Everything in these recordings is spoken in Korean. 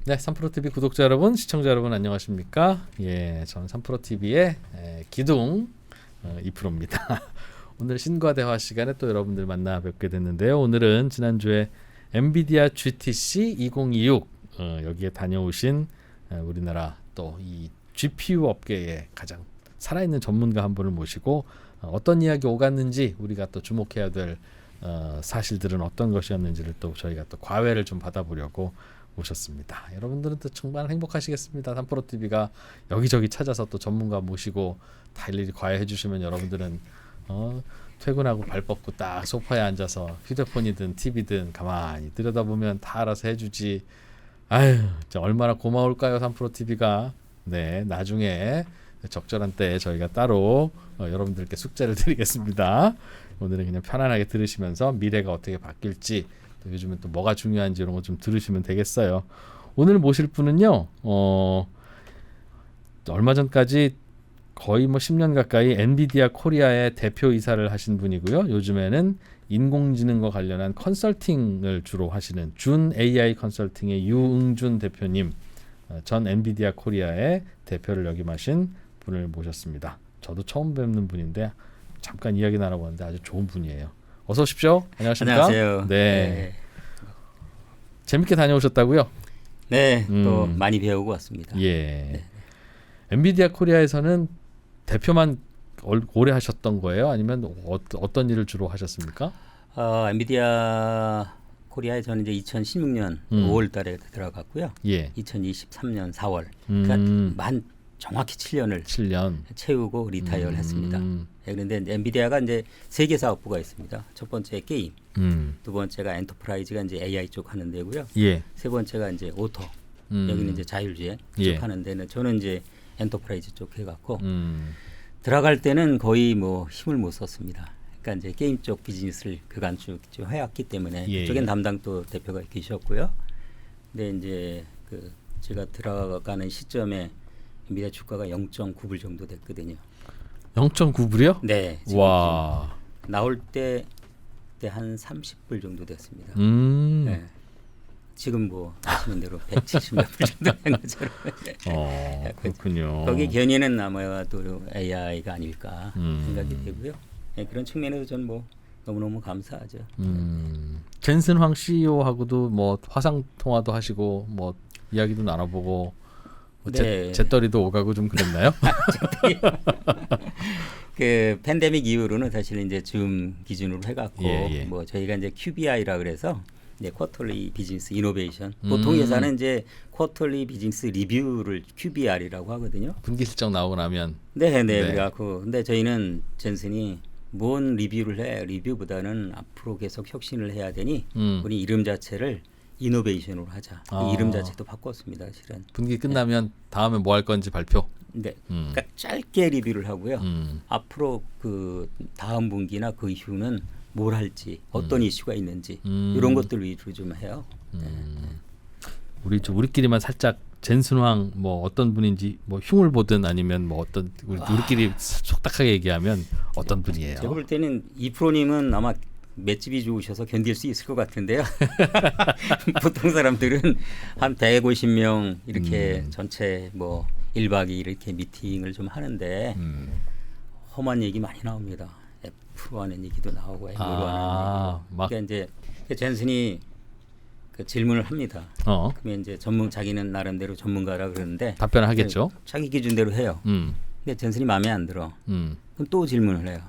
네, 3프로TV 구독자 여러분, 시청자 여러분 안녕하십니까? 예, 저는 3프로TV의 기둥 2프로입니다. 오늘 신과 대화 시간에 또 여러분들 만나 뵙게 됐는데요. 오늘은 지난주에 엔비디아 GTC 2026 여기에 다녀오신 우리나라 또 이 GPU 업계의 가장 살아있는 전문가 한 분을 모시고 어떤 이야기 오갔는지 우리가 또 주목해야 될 사실들은 어떤 것이었는지를 또 저희가 또 과외를 좀 받아보려고 모셨습니다. 여러분들은 또 정말 행복하시겠습니다. 3프로TV가 여기저기 찾아서 또 전문가 모시고 다 일일이 과외해 주시면 여러분들은 퇴근하고 발 뻗고 딱 소파에 앉아서 휴대폰이든 TV든 가만히 들여다보면 다 알아서 해주지. 아유, 진짜 얼마나 고마울까요, 3프로TV가. 네, 나중에 적절한 때에 저희가 따로 여러분들께 숙제를 드리겠습니다. 오늘은 그냥 편안하게 들으시면서 미래가 어떻게 바뀔지, 또 요즘은 또 뭐가 중요한지 이런 거 좀 들으시면 되겠어요. 오늘 모실 분은요, 얼마 전까지 거의 뭐 10년 가까이 엔비디아 코리아의 대표이사를 하신 분이고요. 요즘에는 인공지능과 관련한 컨설팅을 주로 하시는 준 AI 컨설팅의 유응준 대표님, 전 엔비디아 코리아의 대표를 역임하신 분을 모셨습니다. 저도 처음 뵙는 분인데 잠깐 이야기 나눠보는데 아주 좋은 분이에요. 어서 오십시오. 안녕하십니까? 안녕하세요. 네. 재밌게 다녀오셨다고요? 네, 또 많이 배우고 왔습니다. 예. 네. 엔비디아 코리아에서는 대표만 오래 하셨던 거예요? 아니면 어떤 일을 주로 하셨습니까? 엔비디아 코리아에 저는 이제 2016년 5월 달에 들어갔고요. 예. 2023년 4월. 그러니까 정확히 7년 채우고 리타이어를 했습니다. 그런데 엔비디아가 이제 세 개 사업부가 있습니다. 첫 번째 게임, 두 번째가 엔터프라이즈가 이제 AI 쪽 하는 데고요. 예. 세 번째가 이제 오토, 여기는 이제 자율주행 쪽 하는 데는 저는 이제 엔터프라이즈 쪽 해갖고 들어갈 때는 거의 뭐 힘을 못 썼습니다. 그러니까 이제 게임 쪽 비즈니스를 그간 쭉 해왔기 때문에 그쪽엔 담당 또 대표가 계셨고요. 근데 이제 그 제가 들어가는 시점에 엔비디아 주가가 0.9불 정도 됐거든요. 0.9불이요? 네. 와. 나올 때 한 30불 정도 됐습니다. 네. 지금 뭐 아시는 대로 170몇 불 정도 된 것처럼. 그렇군요. 거기 견인은 아마도 AI가 아닐까 생각이 되고요. 네, 그런 측면에서 저는 뭐 너무너무 감사하죠. 젠슨 황 CEO하고도 뭐 화상 통화도 하시고 뭐 이야기도 나눠보고 네. 재떨이도 오가고 좀 그랬나요? 그 팬데믹 이후로는 사실 이제 줌 기준으로 해갖고 뭐 저희가 이제 QBI라 그래서 이제 쿼터리 비즈니스 이노베이션 보통 회사는 이제 쿼터리 비즈니스 리뷰를 QBR이라고 하거든요. 분기 실적 나오고 나면 네. 그래갖고 근데 저희는 젠슨이 뭔 리뷰를 해 리뷰보다는 앞으로 계속 혁신을 해야 되니 우리 이름 자체를 이노베이션으로 하자. 이름 자체도 바꿨습니다. 실은 분기 끝나면 다음에 뭐 할 건지 발표. 네, 그러니까 짧게 리뷰를 하고요. 앞으로 그 다음 분기나 그 이후는 뭘 할지, 어떤 이슈가 있는지 이런 것들 위주로 좀 해요. 우리끼리만 살짝 젠슨황 뭐 어떤 분인지 뭐 흉을 보든 아니면 뭐 어떤 우리끼리 속닥하게 얘기하면 어떤 분이에요? 제가 볼 때는 이프로님은 아마 맷집이 좋으셔서 견딜 수 있을 것 같은데요. 보통 사람들은 한 150명 이렇게 전체 뭐 1박 2일 이렇게 미팅을 좀 하는데 험한 얘기 많이 나옵니다. F로 하는 얘기도 나오고 M으로 하는 얘기도. 그러니까 이제 젠슨이 그 질문을 합니다. 그러면 이제 자기는 나름대로 전문가라 그러는데 답변을 하겠죠. 자기 기준대로 해요. 근데 젠슨이 마음에 안 들어. 그럼 또 질문을 해요.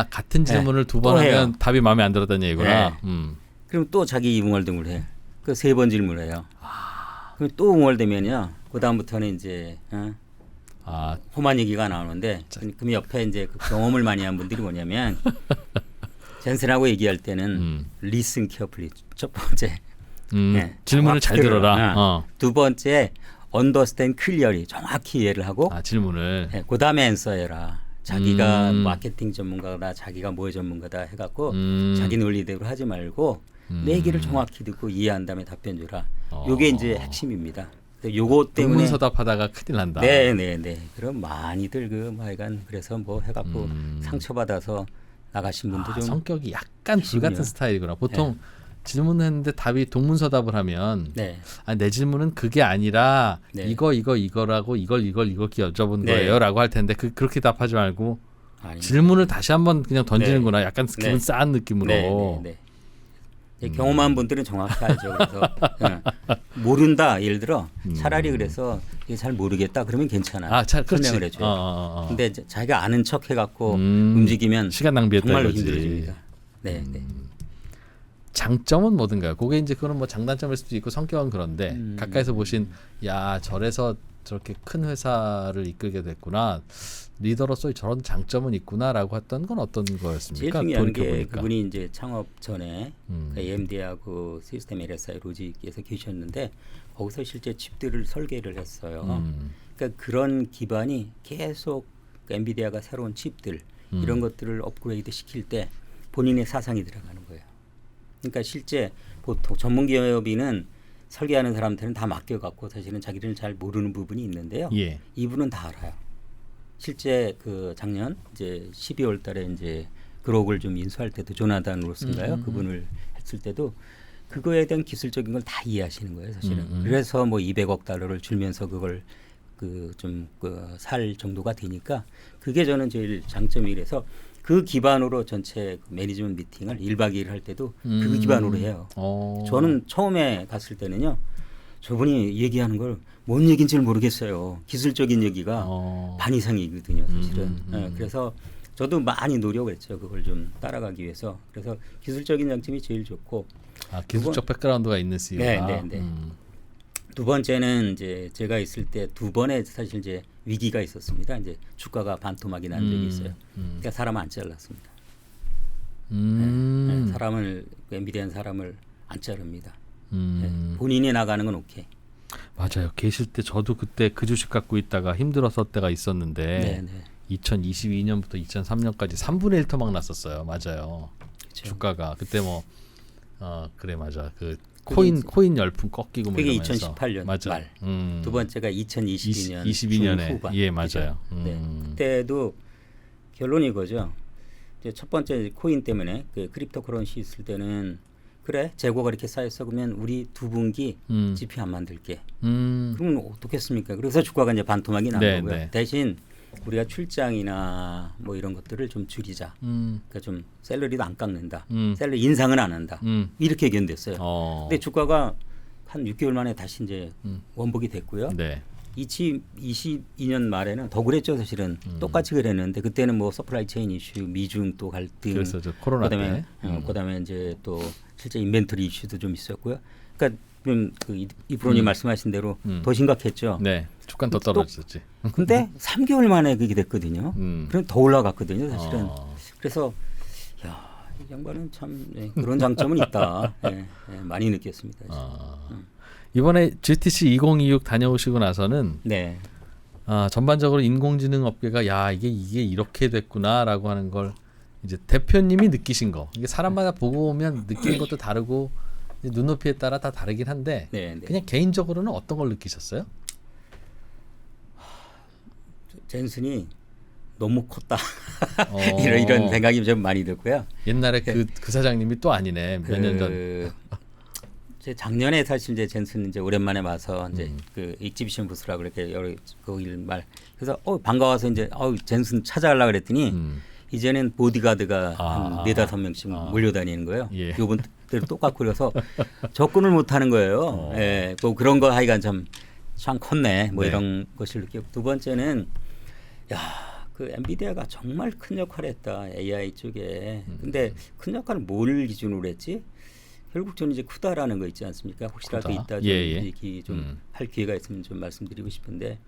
같은 질문을 두 번 하면 답이 마음에 안 들었다는 얘기구나. 그럼 또 자기 웅얼등을 해. 그 3번 질문을 해요. 그럼 또 웅얼대면요. 그 다음부터는 이제 험한 얘기가 나오는데 그럼 옆에 이제 그 경험을 많이 한 분들이 뭐냐면 젠슨하고 얘기할 때는 listen carefully 첫 번째 질문을 잘 들어라. 두 번째 understand clearly 정확히 이해를 하고 질문을 그 다음에 answer해라. 자기가 마케팅 전문가다, 자기가 뭐의 전문가다 해갖고 자기 논리대로 하지 말고 내 얘기를 정확히 듣고 이해한 다음에 답변 주라. 요게 이제 핵심입니다. 요거 때문에 불문서답하다가 큰일 난다. 네. 그럼 많이들 하여간 그래서 뭐 해갖고 상처받아서 나가신 분도 좀 성격이 약간 불 같은 스타일이구나. 보통 질문했는데 답이 동문서답을 하면 네. 내 질문은 그게 아니라 네. 이거라고 이걸 여쭤본 네. 거예요라고 할 텐데 그렇게 답하지 말고 아닙니다. 질문을 다시 한번 그냥 던지는구나. 네. 약간 기분 네. 싸한 느낌으로. 경험한 분들은 정확히 알죠. 그래서 모른다 예를 들어 차라리 그래서 이게 잘 모르겠다 그러면 괜찮아. 설명을 해줘요. 근데 이제 자기가 아는 척 해갖고 움직이면 시간 낭비했다 정말로 이거지. 힘들어집니다. 네. 장점은 뭐든가요? 그게 이제 그건 뭐 장단점일 수도 있고 성격은 그런데 가까이서 보신 야 저래서 저렇게 큰 회사를 이끌게 됐구나. 리더로서의 저런 장점은 있구나라고 했던 건 어떤 거였습니까? 제일 중요한 게 돌이켜보니까. 그분이 이제 창업 전에 AMD하고 시스템 LSI 로직에서 계셨는데 거기서 실제 칩들을 설계를 했어요. 그러니까 그런 기반이 계속 엔비디아가 새로운 칩들 이런 것들을 업그레이드 시킬 때 본인의 사상이 들어가는 거예요. 그러니까 실제 보통 전문 기업인은 설계하는 사람한테는 다 맡겨갖고 사실은 자기를 잘 모르는 부분이 있는데요. 예. 이분은 다 알아요. 실제 그 작년 이제 12월달에 이제 그록을 좀 인수할 때도 조나단 로스인가요? 그분을 했을 때도 그거에 대한 기술적인 걸 다 이해하시는 거예요, 사실은. 그래서 뭐 200억 달러를 줄면서 그걸 살 정도가 되니까 그게 저는 제일 장점이라서 그 기반으로 전체 매니지먼트 미팅을 1박 2일 할 때도 그 기반으로 해요. 저는 처음에 갔을 때는요. 저분이 얘기하는 걸 뭔 얘기인지 모르겠어요. 기술적인 얘기가 반 이상이거든요, 사실은. 그래서 저도 많이 노력을 했죠. 그걸 좀 따라가기 위해서. 그래서 기술적인 장점이 제일 좋고. 기술적 백그라운드가 있는 CEO가. 네. 두 번째는 이제 제가 있을 때 두 번의 사실 이제 위기가 있었습니다. 이제 주가가 반토막이 난 적이 있어요. 그러니까 사람 안 잘랐습니다. 사람을 엔비디아 사람을 안 자릅니다. 본인이 나가는 건 오케이. 맞아요. 계실 때 저도 그때 그 주식 갖고 있다가 힘들었을 때가 있었는데 2022년부터 2003년까지 3분의 1 토막 났었어요. 맞아요. 그쵸. 주가가 그때 뭐 그래 맞아. 그 코인 열풍 꺾이고 뭐 그게 이러면서 2018년 맞아. 말. 두 번째가 2022년 22년에 후반. 예 맞아요. 그때도 결론이 이거죠. 이제 첫 번째 코인 때문에 그 크립토 커런시 있을 때는 그래 재고가 이렇게 쌓였어 그러면 우리 두 분기 GPU 안 만들게. 그러면 어떻겠습니까? 그래서 주가가 이제 반토막이 난 거고요. 네. 대신 우리가 출장이나 뭐 이런 것들을 좀 줄이자. 그러니까 좀 샐러리도 안 깎는다. 샐러리 인상은 안 한다. 이렇게 견뎠어요. 근데 주가가 한 6개월 만에 다시 이제 원복이 됐고요. 네. 2022년 말에는 더 그랬죠, 사실은. 똑같이 그랬는데 그때는 뭐 서플라이 체인 이슈, 미중 또 갈등, 그래서 코로나 그다음에 그다음에 이제 또 실제 인벤토리 이슈도 좀 있었고요. 그러니까 이프로님 말씀하신 대로 더 심각했죠. 네, 주가 더 떨어졌지. 근데 3개월 만에 그게 됐거든요. 그럼 더 올라갔거든요, 사실은. 그래서 야, 이 양반은 참 그런 장점은 있다. 많이 느꼈습니다. 이번에 GTC 2026 다녀오시고 나서는 전반적으로 인공지능 업계가 야 이게 이렇게 됐구나라고 하는 걸 이제 대표님이 느끼신 거. 이게 사람마다 보고 오면 느끼는 것도 다르고 눈높이에 따라 다 다르긴 한데 그냥 개인적으로는 어떤 걸 느끼셨어요? 젠슨이 너무 컸다. 이런 생각이 좀 많이 들고요. 옛날에 그 사장님이 또 아니네. 몇 년 전. 작년에 사실 이제 젠슨 이제 오랜만에 와서 이제 그 익지비션 부스라고 이렇게 여러 거길 그래서 반가워서 이제 젠슨 찾아가려고 그랬더니 이제는 보디가드가 한 4-5명씩 몰려다니는 거예요. 요번 때도 똑같고 그래서 접근을 못 하는 거예요. 뭐 그런 거 하여간 참 컸네. 뭐 이런 것을 느끼고 두 번째는 그 엔비디아가 정말 큰 역할을 했다. AI 쪽에. 근데 큰 역할을 뭘 기준으로 했지? 결국 저는 이제 크다라는 거 있지 않습니까? 혹시라도 있다 좀 얘기 좀 할 기회가 있으면 좀 말씀드리고 싶은데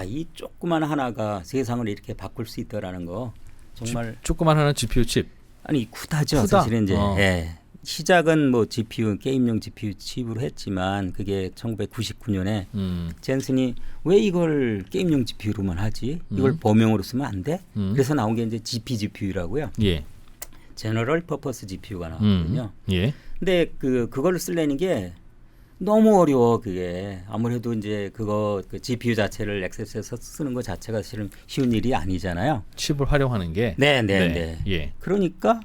이 조그만 하나가 세상을 이렇게 바꿀 수 있다라는 거 정말 조그만 하나 GPU 칩. 아니 크다죠. 사실은 이제 시작은 뭐 GPU 게임용 GPU 칩으로 했지만 그게 1999년에 젠슨이 왜 이걸 게임용 GPU로만 하지? 이걸 범용으로 쓰면 안 돼? 그래서 나온 게 이제 GPGPU라고요. 제너럴 퍼포스 GPU가 나왔거든요. 근데 그걸 쓰려는 게 너무 어려워. 그게 아무래도 이제 그 GPU 자체를 액세스해서 쓰는 것 자체가 사실은 쉬운 일이 아니잖아요. 칩을 활용하는 게. 네. 그러니까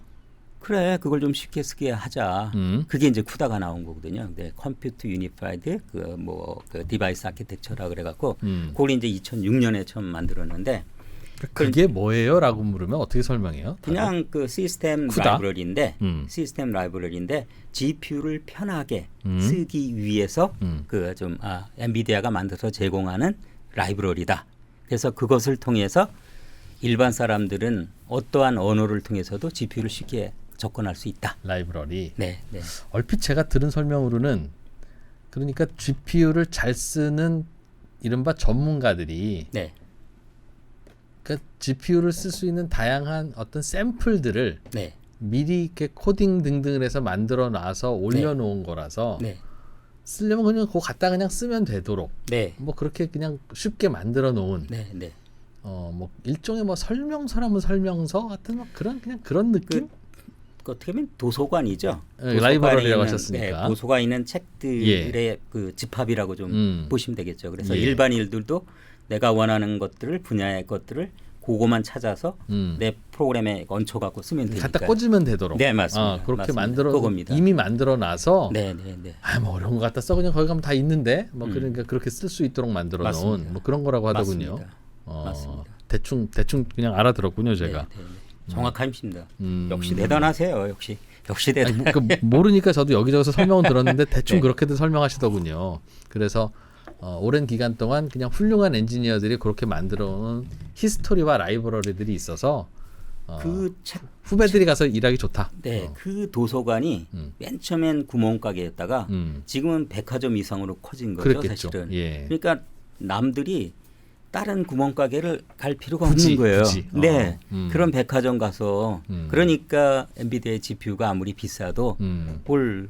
그래 그걸 좀 쉽게 쓰게 하자. 그게 이제 쿠다가 나온 거거든요. 근데 컴퓨터 유니파이드 그 디바이스 아키텍처라 그래갖고 그걸 이제 2006년에 처음 만들었는데 그게 뭐예요?라고 물으면 어떻게 설명해요? 그냥 그 시스템 쿠다? 라이브러리인데 GPU를 편하게 쓰기 위해서 그 좀 엔비디아가 만들어서 제공하는 라이브러리다. 그래서 그것을 통해서 일반 사람들은 어떠한 언어를 통해서도 GPU를 쉽게 접근할 수 있다. 라이브러리. 네, 네. 얼핏 제가 들은 설명으로는 그러니까 GPU를 잘 쓰는 이른바 전문가들이 네. 그러니까 GPU를 쓸 수 있는 다양한 어떤 샘플들을 네. 미리 이렇게 코딩 등등을 해서 만들어 놔서 올려놓은 거라서 네. 쓰려면 그냥 그거 갖다 그냥 쓰면 되도록 네. 뭐 그렇게 그냥 쉽게 만들어 놓은 네. 네. 뭐 일종의 뭐 설명서라면 설명서 같은 뭐 그런 그냥 그런 느낌? 그 어떻게 보면 도서관이죠. 네, 라이브러리라고 있는, 하셨으니까. 네, 도서관에 있는 책들의 그 집합이라고 좀 보시면 되겠죠. 그래서 일반인들도 내가 원하는 것들을 분야의 것들을 그거만 찾아서 내 프로그램에 얹혀 갖고 쓰면 되니까. 갖다 꽂으면 되도록. 네, 맞습니다. 그렇게 맞습니다. 만들어 그겁니다. 이미 만들어 놔서 네, 네, 네. 뭐 어려운 거 갖다 써 그냥 거기 가면 다 있는데 뭐 그러니까 그렇게 쓸 수 있도록 만들어 놓은 맞습니다. 뭐 그런 거라고 하더군요. 맞습니다. 맞습니다. 대충 그냥 알아들었군요, 제가. 네, 네, 네. 정확하십니다. 역시 대단하세요. 역시 대단. 그러니까 모르니까 저도 여기저기서 설명은 들었는데 대충 네. 그렇게들 설명하시더군요. 그래서 오랜 기간 동안 그냥 훌륭한 엔지니어들이 그렇게 만들어온 히스토리와 라이브러리들이 있어서 그 책, 후배들이 가서 일하기 좋다. 네, 그 도서관이 맨 처음엔 구멍가게였다가 지금은 백화점 이상으로 커진 거죠, 그랬겠죠. 사실은. 예. 그러니까 남들이 다른 구멍가게를 갈 필요가 굳이, 없는 거예요. 굳이. 네, 그런 백화점 가서 그러니까 엔비디아의 GPU가 아무리 비싸도 뭘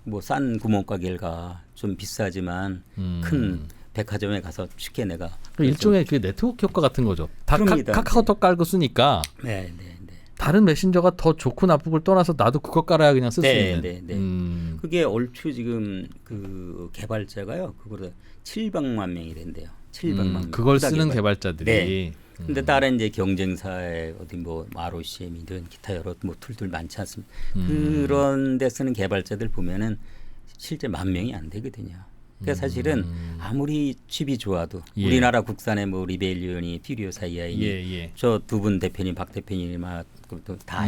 뭐 싼 구멍가게를 가 좀 비싸지만 큰 백화점에 가서 쉽게 내가 일종의 그 네트워크 효과 같은 거죠. 다 그럽니다. 카카오톡 깔고 쓰니까 네, 네, 네. 다른 메신저가 더 좋고 나쁘고를 떠나서 나도 그거 깔아야 그냥 쓸 수 네, 있는. 네, 네. 그게 얼추 지금 그 개발자가요. 그거를 700만 명이 된대요. 700만 명. 그걸 후다 쓰는 개발. 개발자들이. 네. 근데 다른 이제 경쟁사의 어디 뭐 ROCM이든 기타 여러 뭐 툴들 많지 않습니까? 그런 데 쓰는 개발자들 보면은 실제 10,000명이 안 되거든요. 그러니까 사실은 아무리 칩이 좋아도 예. 우리나라 국산의 뭐 리벨리온이 퓨리오사 AI니 예. 저 두 분 대표님 박 대표님이 다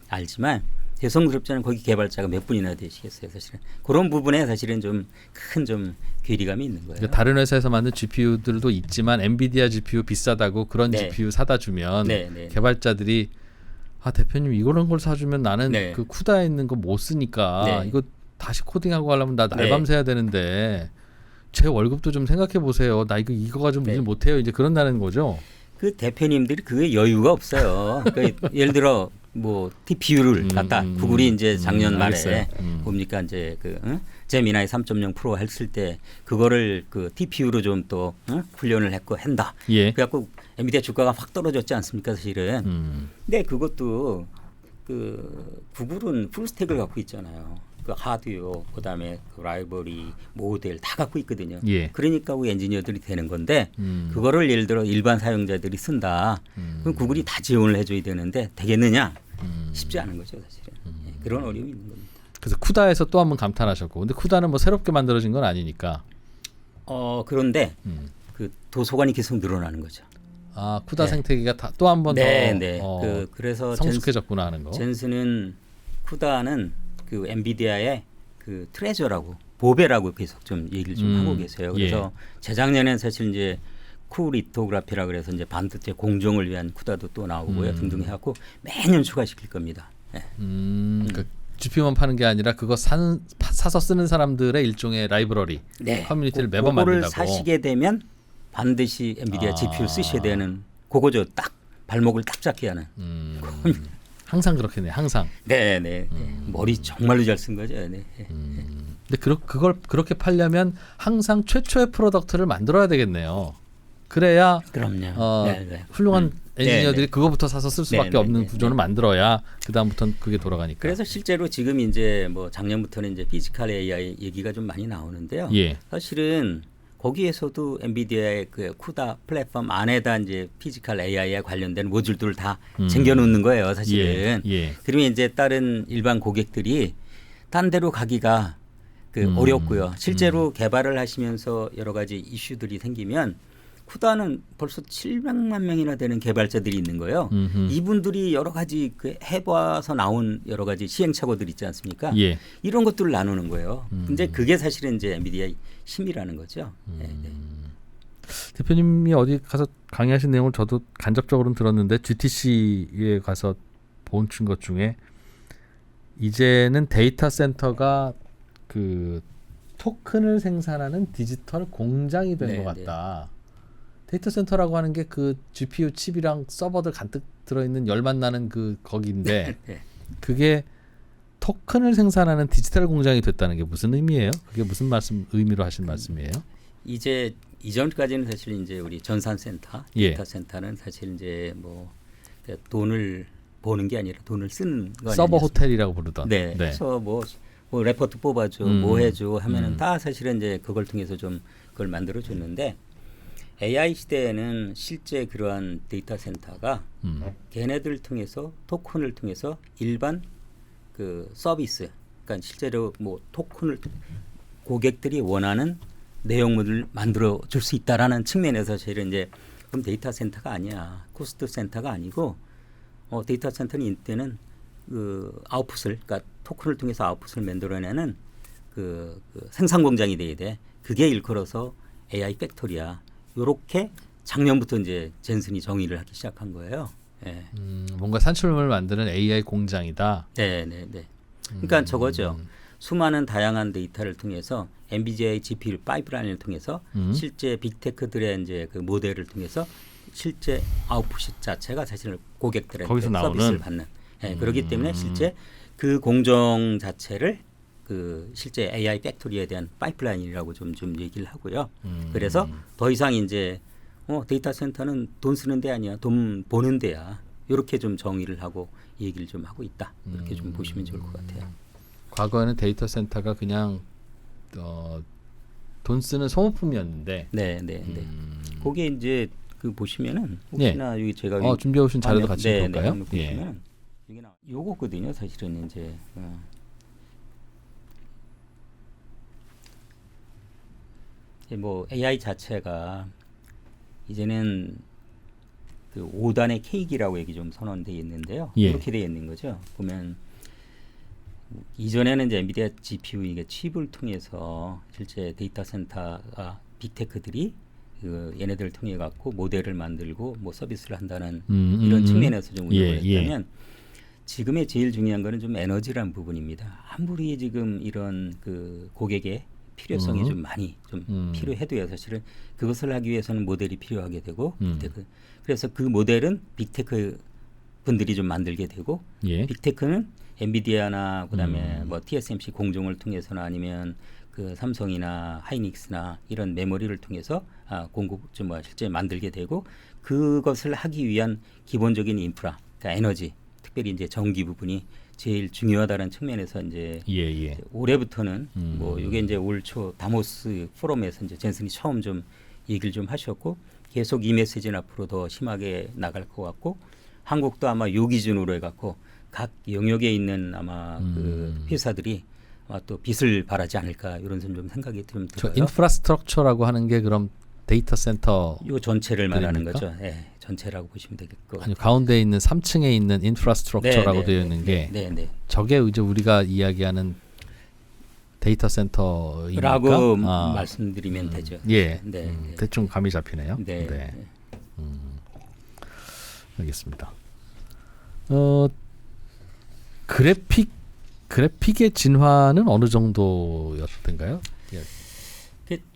알지만 대성스럽지 않은 거기 개발자가 몇 분이나 되시겠어요, 사실은. 그런 부분에 사실은 좀 큰 좀 괴리감이 있는 거예요. 그러니까 다른 회사에서 만든 GPU들도 있지만 엔비디아 GPU 비싸다고 그런 네. GPU 사다 주면 네, 네. 개발자들이 대표님 이런 걸 사주면 나는 네. 그 쿠다에 있는 거 못 쓰니까 네. 이거 다시 코딩하고 하려면 나 네. 날밤 새야 되는데 제 월급도 좀 생각해 보세요. 나 이거 가지고 네. 일 못해요. 이제 그런다는 거죠. 그 대표님들이 그게 여유가 없어요. 그러니까 예를 들어 뭐 TPU를 갖다 구글이 이제 작년 말에 알겠어요. 뭡니까 이제 그 제미나이 3.0 프로 했을 때 그거를 그 TPU로 좀 또 훈련을 했고 한다. 예. 그래갖고 엔비디아 주가가 확 떨어졌지 않습니까, 사실은. 근데 그것도 그 구글은 풀스택을 갖고 있잖아요. 그 하드웨어, 그다음에 그 라이브러리, 모델 다 갖고 있거든요. 예. 그러니까 우리 엔지니어들이 되는 건데 그거를 예를 들어 일반 사용자들이 쓴다. 그럼 구글이 다 지원을 해줘야 되는데 되겠느냐? 쉽지 않은 거죠, 사실은. 예, 그런 어려움이 있는 겁니다. 그래서 쿠다에서 또 한 번 감탄하셨고, 근데 쿠다는 뭐 새롭게 만들어진 건 아니니까. 그런데 그 도서관이 계속 늘어나는 거죠. 쿠다 네. 생태계가 또 한 번 네. 더 그래서 성숙해졌구나 하는 거. 젠슨은 쿠다는 그 엔비디아의 그 트레저라고 보배라고 계속 좀 얘기를 좀 하고 계세요. 그래서 재작년에 사실 이제 쿠리토그라피라 그래서 이제 반도체 공정을 위한 쿠다도 또 나오고요, 등등 해갖고 매년 추가시킬 겁니다. 네. 그러니까 GPU만 파는 게 아니라 그거 사서 쓰는 사람들의 일종의 라이브러리, 네. 커뮤니티를 매번 그거를 만든다고. 사시게 되면 반드시 엔비디아 GPU를 쓰셔야 되는 그거죠. 딱 발목을 딱 잡게 하는. 항상 그렇겠네, 항상. 네. 머리 정말로 잘 쓴 거죠. 네. 근데 그걸 그렇게 팔려면 항상 최초의 프로덕트를 만들어야 되겠네요. 그래야 그럼요. 훌륭한 엔지니어들이 네. 그거부터 사서 쓸 수밖에 네. 없는 구조를 만들어야 그 다음부터는 그게 돌아가니까. 그래서 실제로 지금 이제 뭐 작년부터는 이제 피지컬 AI 얘기가 좀 많이 나오는데요. 예. 사실은 거기에서도 엔비디아의 그 쿠다 플랫폼 안에다 이제 피지컬 AI에 관련된 모듈들을 다 쟁겨놓는 거예요, 사실은. 예. 그러면 이제 다른 일반 고객들이 딴 데로 가기가 어렵고요. 실제로 개발을 하시면서 여러 가지 이슈들이 생기면 쿠다는 벌써 700만 명이나 되는 개발자들이 있는 거예요. 이분들이 여러 가지 해봐서 나온 여러 가지 시행착오들 있지 않습니까? 예. 이런 것들을 나누는 거예요. 근데 그게 사실은 이제 엔비디아의 힘이라는 거죠. 네. 대표님이 어디 가서 강의하신 내용을 저도 간접적으로는 들었는데 GTC에 가서 본 것 중에 이제는 데이터 센터가 그 토큰을 생산하는 디지털 공장이 된 것 같다. 데이터 센터라고 하는 게 그 GPU 칩이랑 서버들 간뜩 들어있는 열만 나는 그 거기인데 그게 토큰을 생산하는 디지털 공장이 됐다는 게 무슨 의미예요? 그게 무슨 의미로 하신 말씀이에요? 이제 이전까지는 사실 이제 우리 전산센터, 데이터 센터는 사실 이제 뭐 돈을 버는 게 아니라 돈을 쓰는 거 서버 호텔이라고 부르던. 네. 그래서 뭐 레포트 뽑아줘, 뭐 해줘 하면은 다 사실은 이제 그걸 통해서 좀 그걸 만들어 줬는데 AI 시대에는 실제 그러한 데이터 센터가 걔네들 통해서 토큰을 통해서 일반 그 서비스, 그러니까 실제로 뭐 토큰을 고객들이 원하는 내용물을 만들어 줄 수 있다라는 측면에서 저희는 이제 그럼 데이터 센터가 아니야, 코스트 센터가 아니고 데이터 센터는 이때는 그 아웃풋을, 그러니까 토큰을 통해서 아웃풋을 만들어내는 그 생산 공장이 돼야 돼. 그게 일컬어서 AI 팩토리야. 요렇게 작년부터 이제 젠슨이 정의를 하기 시작한 거예요. 예. 뭔가 산출물을 만드는 AI 공장이다. 네. 그러니까 저거죠. 수많은 다양한 데이터를 통해서 엔비디아의 GPU 파이프라인을 통해서 실제 빅테크들의 이제 그 모델을 통해서 실제 아웃풋 자체가 사실 고객들한테 거기서 나오는? 서비스를 받는. 그렇기 때문에 실제 그 공정 자체를 그 실제 AI 팩토리에 대한 파이프라인이라고 좀 얘기를 하고요. 그래서 더 이상 이제 데이터 센터는 돈 쓰는 데 아니야, 돈 버는 데야. 이렇게 좀 정의를 하고 얘기를 좀 하고 있다. 이렇게 좀 보시면 좋을 것 같아요. 과거에는 데이터 센터가 그냥 돈 쓰는 소모품이었는데. 네. 거기에 이제 그 보시면은 혹시나 여기 제가 준비해 오신 자료도 같이 볼까요? 보시면 이게 요거거든요. 사실은 이제 뭐 AI 자체가 이제는 그 5단의 케이크라고 얘기 좀 선언되어 있는데요. 이렇게 되어 있는 거죠. 보면 이전에는 이제 엔비디아 GPU 이게 칩을 통해서 실제 데이터 센터가 빅테크들이 그 얘네들을 통해 갖고 모델을 만들고 뭐 서비스를 한다는 이런 측면에서 좀 운영을 했다면 지금의 제일 중요한 거는 좀 에너지란 부분입니다. 아무리 지금 이런 그 고객의 필요성이 좀 많이 좀 필요해도요. 사실은 그것을 하기 위해서는 모델이 필요하게 되고 그래서 그 모델은 빅테크 분들이 좀 만들게 되고 빅테크는 엔비디아나 그다음에 뭐 TSMC 공정을 통해서나 아니면 그 삼성이나 하이닉스나 이런 메모리를 통해서 공급 좀 실제 만들게 되고 그것을 하기 위한 기본적인 인프라, 그러니까 에너지, 특별히 이제 전기 부분이 제일 중요하다는 측면에서 이제 올해부터는 뭐 이게 이제 올 초 다모스 포럼에서 이제 젠슨이 처음 좀 얘기를 좀 하셨고 계속 이 메시지는 앞으로 더 심하게 나갈 것 같고 한국도 아마 요 기준으로 해갖고 각 영역에 있는 아마 그 회사들이 또 빛을 발하지 않을까 이런 좀 생각이 좀 들어요. 인프라스트럭처라고 하는 게 그럼 데이터 센터 요 전체를 말하는 거죠. 네, 전체라고 보시면 되겠고. 아니 가운데 있는 3층에 있는 인프라스트럭처라고 되어 있는 게 저게 이제 우리가 이야기하는 데이터 센터라고 말씀드리면 되죠. 대충 감이 잡히네요. 알겠습니다. 그래픽의 진화는 어느 정도였던가요?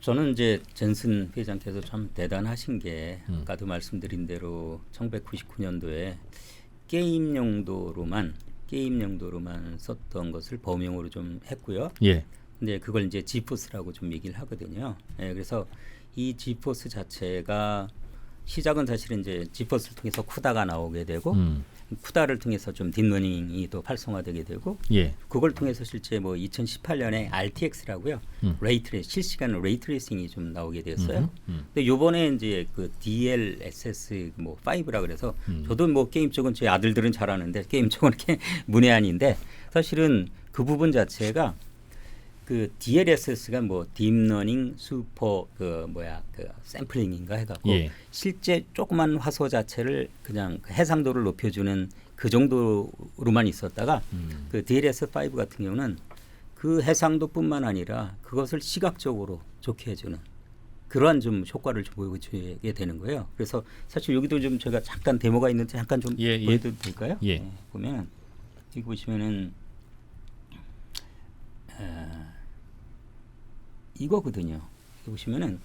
저는 이제 젠슨 회장께서 참 대단하신 게 아까도 말씀드린 대로 1999년도에 게임 용도로만 썼던 것을 범용으로 좀 했고요. 근데 그걸 이제 지포스라고 좀 얘기를 하거든요. 그래서 이 지포스 자체가 시작은 사실은 이제 지포스를 통해서 쿠다가 나오게 되고 푸다를 통해서 좀 딥러닝이 또 활성화되게 되고 예. 그걸 통해서 실제 뭐 2018년에 RTX라고요. 실시간 레이트레이싱이 좀 나오게 되었어요. 근데 요번에 이제 그 DLSS 뭐 5라 그래서 저도 뭐 게임 쪽은 제 아들들은 잘하는데 게임 쪽은 이렇게 문외한인데 사실은 그 부분 자체가 그 DLSS가 뭐 딥러닝 슈퍼 그 샘플링인가 해갖고 예. 실제 조그만 화소 자체를 그냥 그 해상도를 높여주는 그 정도로만 있었다가 그 DLSS5 같은 경우는 그 해상도뿐만 아니라 그것을 시각적으로 좋게 해주는 그러한 좀 효과를 좀 보여주게 되는 거예요. 그래서 사실 여기도 좀 제가 잠깐 데모가 있는데 잠깐 좀 예, 예. 보여도 될까요? 예. 보면 여기 보시면은 이거거든요. 여기 보시면은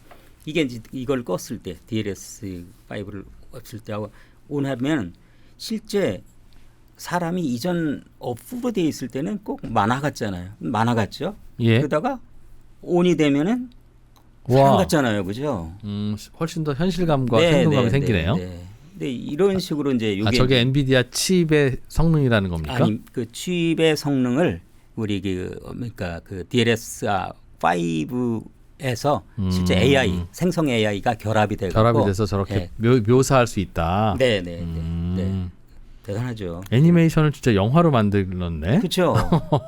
이게 이제 이걸 껐을 때 DLS5를 껐을 때하고 온하면 실제 사람이 이전 업으로 되어 있을 때는 꼭 만화 같잖아요. 만화 같죠? 예. 그러다가 온이 되면은 사람 와. 같잖아요, 그죠? 훨씬 더 현실감과 생동감이 생기네요. 네, 이런 식으로 이제 아, 저게 엔비디아 칩의 성능이라는 겁니까? 아니 그 칩의 성능을 우리 그러니까 그 DLSS5에서 실제 AI 생성 AI가 결합이 되고 결합이 돼서 저렇게 묘사할 수 있다. 네. 대단하죠. 애니메이션을 진짜 영화로 만들었네. 그렇죠.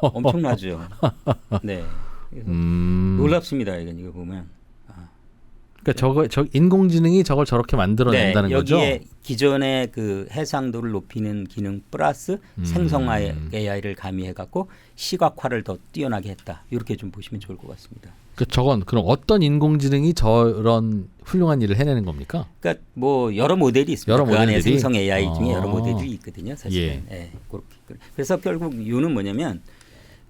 엄청나죠. 네. 그래서 놀랍습니다. 이거 보면. 그러니까 저 인공지능이 저걸 저렇게 만들어낸다는 거죠. 여기에 기존의 그 해상도를 높이는 기능 플러스 생성 AI를 가미해 갖고 시각화를 더 뛰어나게 했다. 이렇게 좀 보시면 좋을 것 같습니다. 저건 그럼 어떤 인공지능이 저런 훌륭한 일을 해내는 겁니까? 그러니까 뭐 여러 모델이 있습니다. 여러 그 안에 모델들이? 생성 AI 중에 여러 모델이 있거든요. 사실. 예. 예, 그렇게. 그래서 결국 이유는 뭐냐면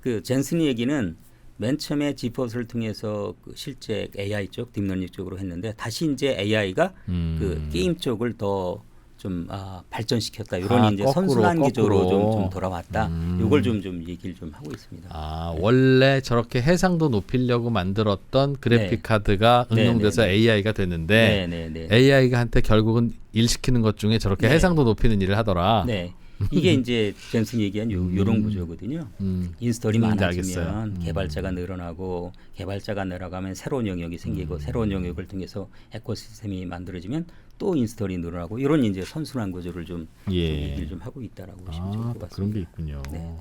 그 젠슨 얘기는 맨 처음에 지포스를 통해서 그 실제 AI 쪽 딥러닝 쪽으로 했는데 다시 이제 AI가 그 게임 쪽을 더 좀 발전시켰다. 이런 이제 선순환 기조로 좀 돌아왔다. 이걸 좀 얘기를 좀 하고 있습니다. 네. 원래 저렇게 해상도 높이려고 만들었던 그래픽 카드가 응용돼서 AI가 됐는데 AI가 한테 결국은 일 시키는 것 중에 저렇게 해상도 높이는 일을 하더라. 네. 이게 이제 젠슨 얘기한 요런 구조거든요. 인스톨이 많아지면 개발자가 늘어나고 개발자가 늘어가면 새로운 영역이 생기고 새로운 영역을 통해서 에코시스템이 만들어지면 또 인스톨이 늘어나고 이런 이제 선순환 구조를 좀 얘기를 좀 하고 있다라고 보시면 좋을 것 같습니다. 그런 게 있군요. 네.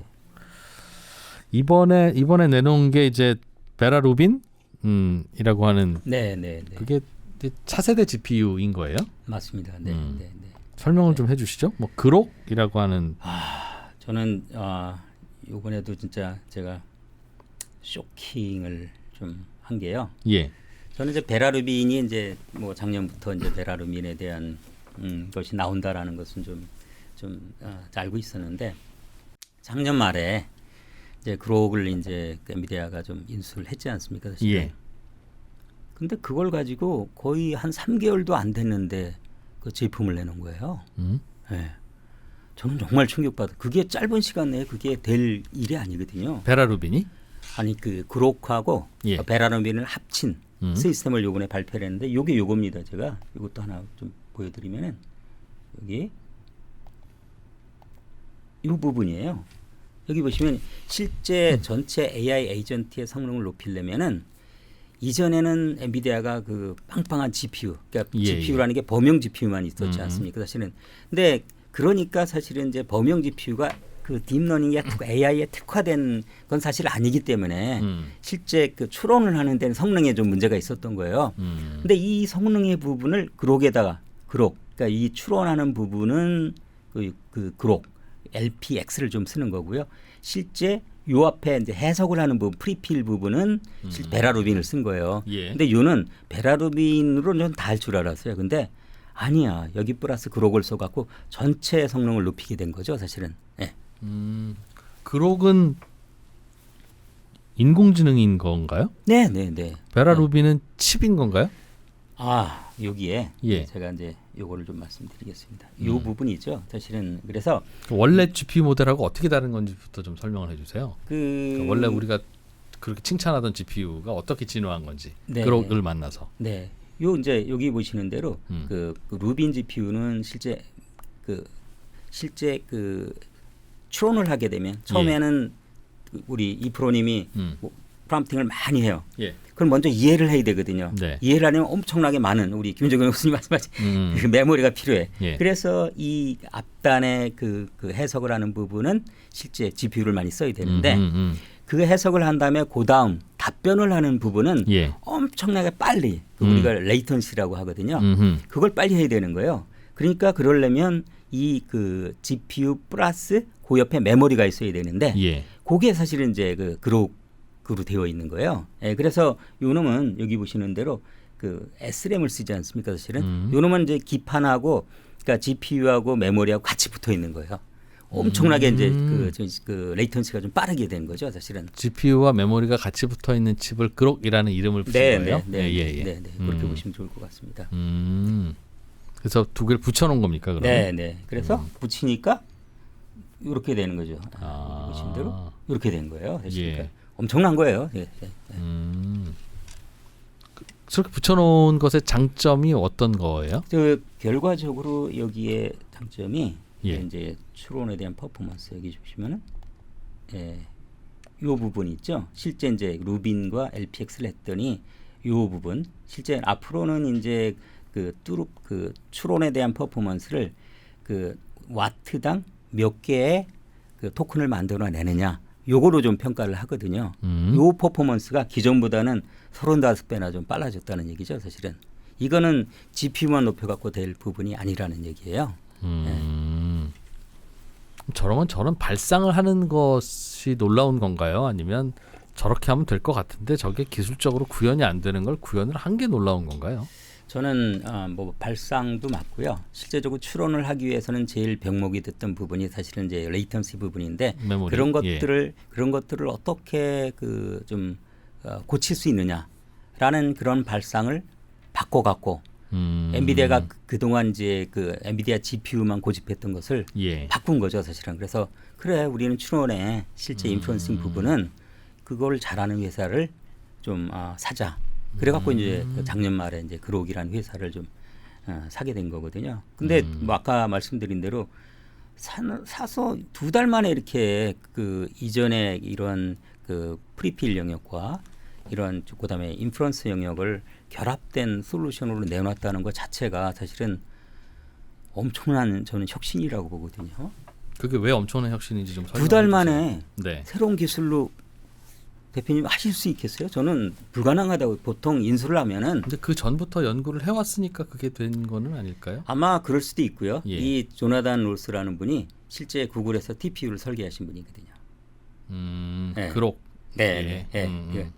이번에 내놓은 게 이제 베라루빈 이라고 하는 그게 차세대 GPU인 거예요? 맞습니다. 네. 설명을 좀 해주시죠. 뭐 그록이라고 하는. 저는 이번에도 진짜 제가 쇼킹을 좀 한 게요. 예. 저는 이제 베라루빈이 이제 뭐 작년부터 이제 베라루빈에 대한 것이 나온다라는 것은 좀 알고 있었는데 작년 말에 이제 그록을 이제 엔비디아가 좀 인수를 했지 않습니까? 사실. 예. 근데 그걸 가지고 거의 한 3개월도 안 됐는데 그 제품을 내놓은 거예요. 네. 저는 정말 충격받아. 그게 짧은 시간 내에 그게 될 일이 아니거든요. 베라루빈이? 아니 그 그록하고 베라루빈을 합친 시스템을 요번에 발표를 했는데 요게 요겁니다. 제가 이것도 하나 좀 보여드리면은 여기 이 부분이에요. 여기 보시면 실제 전체 AI 에이전트의 성능을 높이려면은 이전에는 엔비디아가 그 빵빵한 GPU, 그러니까 GPU라는 게 범용 GPU만 있었지 않습니까? 사실은. 근데 그러니까 사실은 이제 범용 GPU가 그 딥러닝에 AI에 특화된 건 사실 아니기 때문에 실제 그 추론을 하는 데는 성능에 좀 문제가 있었던 거예요. 근데 이 성능의 부분을 그러니까 이 추론하는 부분은 그 그록 LPX를 좀 쓰는 거고요. 실제 요 앞에 이제 해석을 하는 부분, 프리필 부분은 베라루빈을 쓴 거예요. 근데 요는 베라루빈으로는 다 할 줄 알았어요. 근데 아니야. 여기 플러스 그록을 써갖고 전체 성능을 높이게 된 거죠. 사실은. 네. 그록은 인공지능인 건가요? 네. 베라루빈은 칩인 건가요? 여기에 제가 이제 요거를 좀 말씀드리겠습니다. 이 부분이죠. 사실은 그래서 원래 GPU 모델하고 어떻게 다른 건지부터 좀 설명을 해주세요. 그러니까 원래 우리가 그렇게 칭찬하던 GPU가 어떻게 진화한 건지 그록을 만나서. 네. 요 이제 여기 보시는 대로 그 루빈 GPU는 실제 그 실제 그 추론을 하게 되면 처음에는 우리 이프로님이 뭐 프롬프팅을 많이 해요. 예. 그럼 먼저 이해를 해야 되거든요. 네. 이해를 하려면 엄청나게 많은 우리 김정근 교수님 말씀하신 그 메모리가 필요해. 예. 그래서 이 앞단의 그 해석을 하는 부분은 실제 GPU를 많이 써야 되는데 그 해석을 한 다음에 그 다음 답변을 하는 부분은 예. 엄청나게 빨리 우리가 레이턴시라고 하거든요. 음흠. 그걸 빨리 해야 되는 거예요. 그러니까 그러려면 이 그 GPU 플러스 그 옆에 메모리가 있어야 되는데 예. 그게 사실은 이제 그 그룹으로 되어 있는 거예요. 예, 그래서 요 놈은 여기 보시는 대로 그 SRAM을 쓰지 않습니까? 사실은 요 놈은 이제 기판하고 그러니까 GPU하고 메모리하고 같이 붙어 있는 거예요. 엄청나게 이제 그 레이턴시가 좀 빠르게 되는 거죠, 사실은. GPU와 메모리가 같이 붙어 있는 칩을 그록이라는 이름을 붙인 거예요. 네. 그렇게 보시면 좋을 것 같습니다. 그래서 두 개를 붙여놓은 겁니까? 그러면? 네. 그래서 붙이니까 이렇게 되는 거죠. 아. 보신 대로 이렇게 된 거예요. 예. 그러니까 엄청난 거예요. 예. 저렇게 붙여놓은 것의 장점이 어떤 거예요? 결과적으로 여기에 장점이 예. 이제 추론에 대한 퍼포먼스 여기 보시면은 요 부분 있죠. 실제 이제 루빈과 LPX를 했더니 요 부분 실제 앞으로는 이제 그 추론에 대한 퍼포먼스를 그 와트당 몇 개의 그 토큰을 만들어내느냐 요거로 좀 평가를 하거든요. 요 퍼포먼스가 기존보다는 35배나 좀 빨라졌다는 얘기죠, 사실은. 이거는 GPU만 높여갖고 될 부분이 아니라는 얘기예요. 저러면 저런 발상을 하는 것이 놀라운 건가요? 아니면 저렇게 하면 될 것 같은데 저게 기술적으로 구현이 안 되는 걸 구현을 한 게 놀라운 건가요? 저는 뭐 발상도 맞고요. 실제적으로 추론을 하기 위해서는 제일 병목이 됐던 부분이 사실은 이제 레이턴시 부분인데 메모리. 그런 것들을 어떻게 그 좀 고칠 수 있느냐라는 그런 발상을 바꿔갖고 엔비디아가 그동안 이제 그 엔비디아 GPU만 고집했던 것을 예. 바꾼 거죠, 사실은. 그래서 그래 우리는 추론의 실제 인프런싱 부분은 그걸 잘하는 회사를 좀 사자. 그래갖고 이제 그 작년 말에 이제 그록이라는 회사를 좀 사게 된 거거든요. 근데 뭐 아까 말씀드린 대로 사서 2달 만에 이렇게 그 이전에 이런 그 프리필 영역과 이런 그다음에 인프런스 영역을 결합된 솔루션으로 내놨다는 것 자체가 사실은 엄청난 저는 혁신이라고 보거든요. 그게 왜 엄청난 혁신인지 좀 설명해 2달 만에 네. 새로운 기술로 대표님 하실 수 있겠어요? 저는 불가능하다고 보통 인수를 하면은 근데 그 전부터 연구를 해왔으니까 그게 된 거는 아닐까요? 아마 그럴 수도 있고요. 예. 이 조나단 롤스라는 분이 실제 구글에서 TPU를 설계하신 분이거든요. 네. 그록. 네.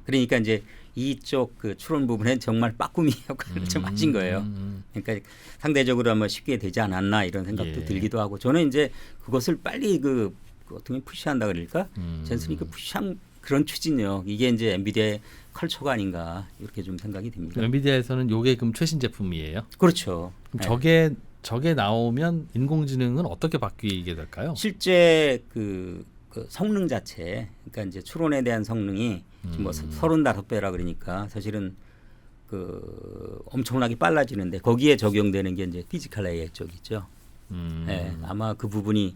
그러니까 이제 이쪽 그 추론 부분에 정말 빠꾸미 역할을 좀 하신 거예요. 그러니까 상대적으로 아마 쉽게 되지 않았나 이런 생각도 예. 들기도 하고 저는 이제 그것을 빨리 그 어떻게 보면 푸시한다 그럴까? 젠슨이 그 푸시한 그런 추진력 이게 이제 엔비디아의 컬처가 아닌가 이렇게 좀 생각이 듭니다. 엔비디아에서는 요게 그럼 최신 제품이에요? 그렇죠. 그럼 네. 저게 나오면 인공지능은 어떻게 바뀌게 될까요? 실제 그 성능 자체, 그러니까 이제 추론에 대한 성능이 뭐 35배라 그러니까 사실은 그 엄청나게 빨라지는데 거기에 적용되는 게 이제 피지컬 AI 쪽이죠. 네, 아마 그 부분이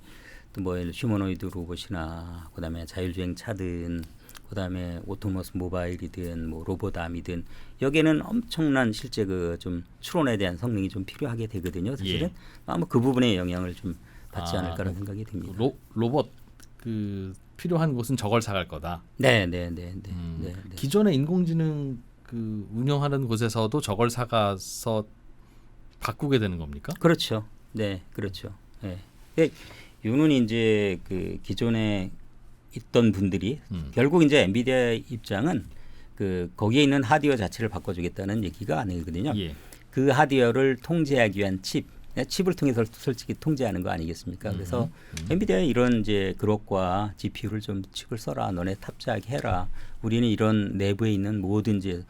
또 뭐 휴머노이드 로봇이나 그다음에 자율주행 차든 그다음에 오토노머스 모바일이든 뭐 로봇암이든 여기에는 엄청난 실제 그 좀 추론에 대한 성능이 좀 필요하게 되거든요. 사실은 예. 아마 그 부분에 영향을 좀 받지 않을까라는 생각이 듭니다. 로봇 그 필요한 곳은 저걸 사갈 거다. 네. 기존의 인공지능 그 운영하는 곳에서도 저걸 사가서 바꾸게 되는 겁니까? 그렇죠. 네, 그렇죠. 네. 요는 이제 그 기존에 있던 분들이 결국 이제 엔비디아 입장은 그 거기에 있는 하드웨어 자체를 바꿔주겠다는 얘기가 아니거든요. 예. 그 하드웨어를 통제하기 위한 칩을 통해서 솔직히 통제하는 거 아니겠습니까? 그래서 엔비디아의 이런 이제 그룹과 GPU를 좀 칩을 써라, 너네 탑재하게 해라. 우리는 이런 내부에 있는 모든 이제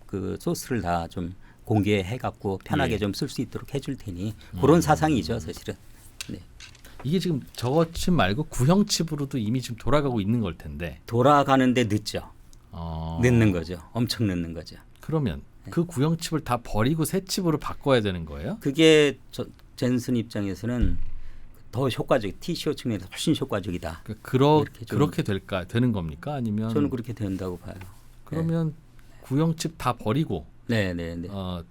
그 소스를 다 좀 공개해갖고 편하게 예. 좀 쓸 수 있도록 해줄 테니 그런 사상이죠, 사실은. 네. 이게 지금 저거 칩 말고 구형 칩으로도 이미 지금 돌아가고 있는 걸 텐데. 돌아가는데 늦죠. 늦는 거죠. 엄청 늦는 거죠. 그러면 그 구형 칩을 다 버리고 새 칩으로 바꿔야 되는 거예요? 그게 젠슨 입장에서는 더 효과적, TCO 측면에서 훨씬 효과적이다. 이렇게 좀- 그렇게 되는 겁니까? 아니면 저는 그렇게 된다고 봐요. 그러면 구형칩 다 버리고 네, 네, 네.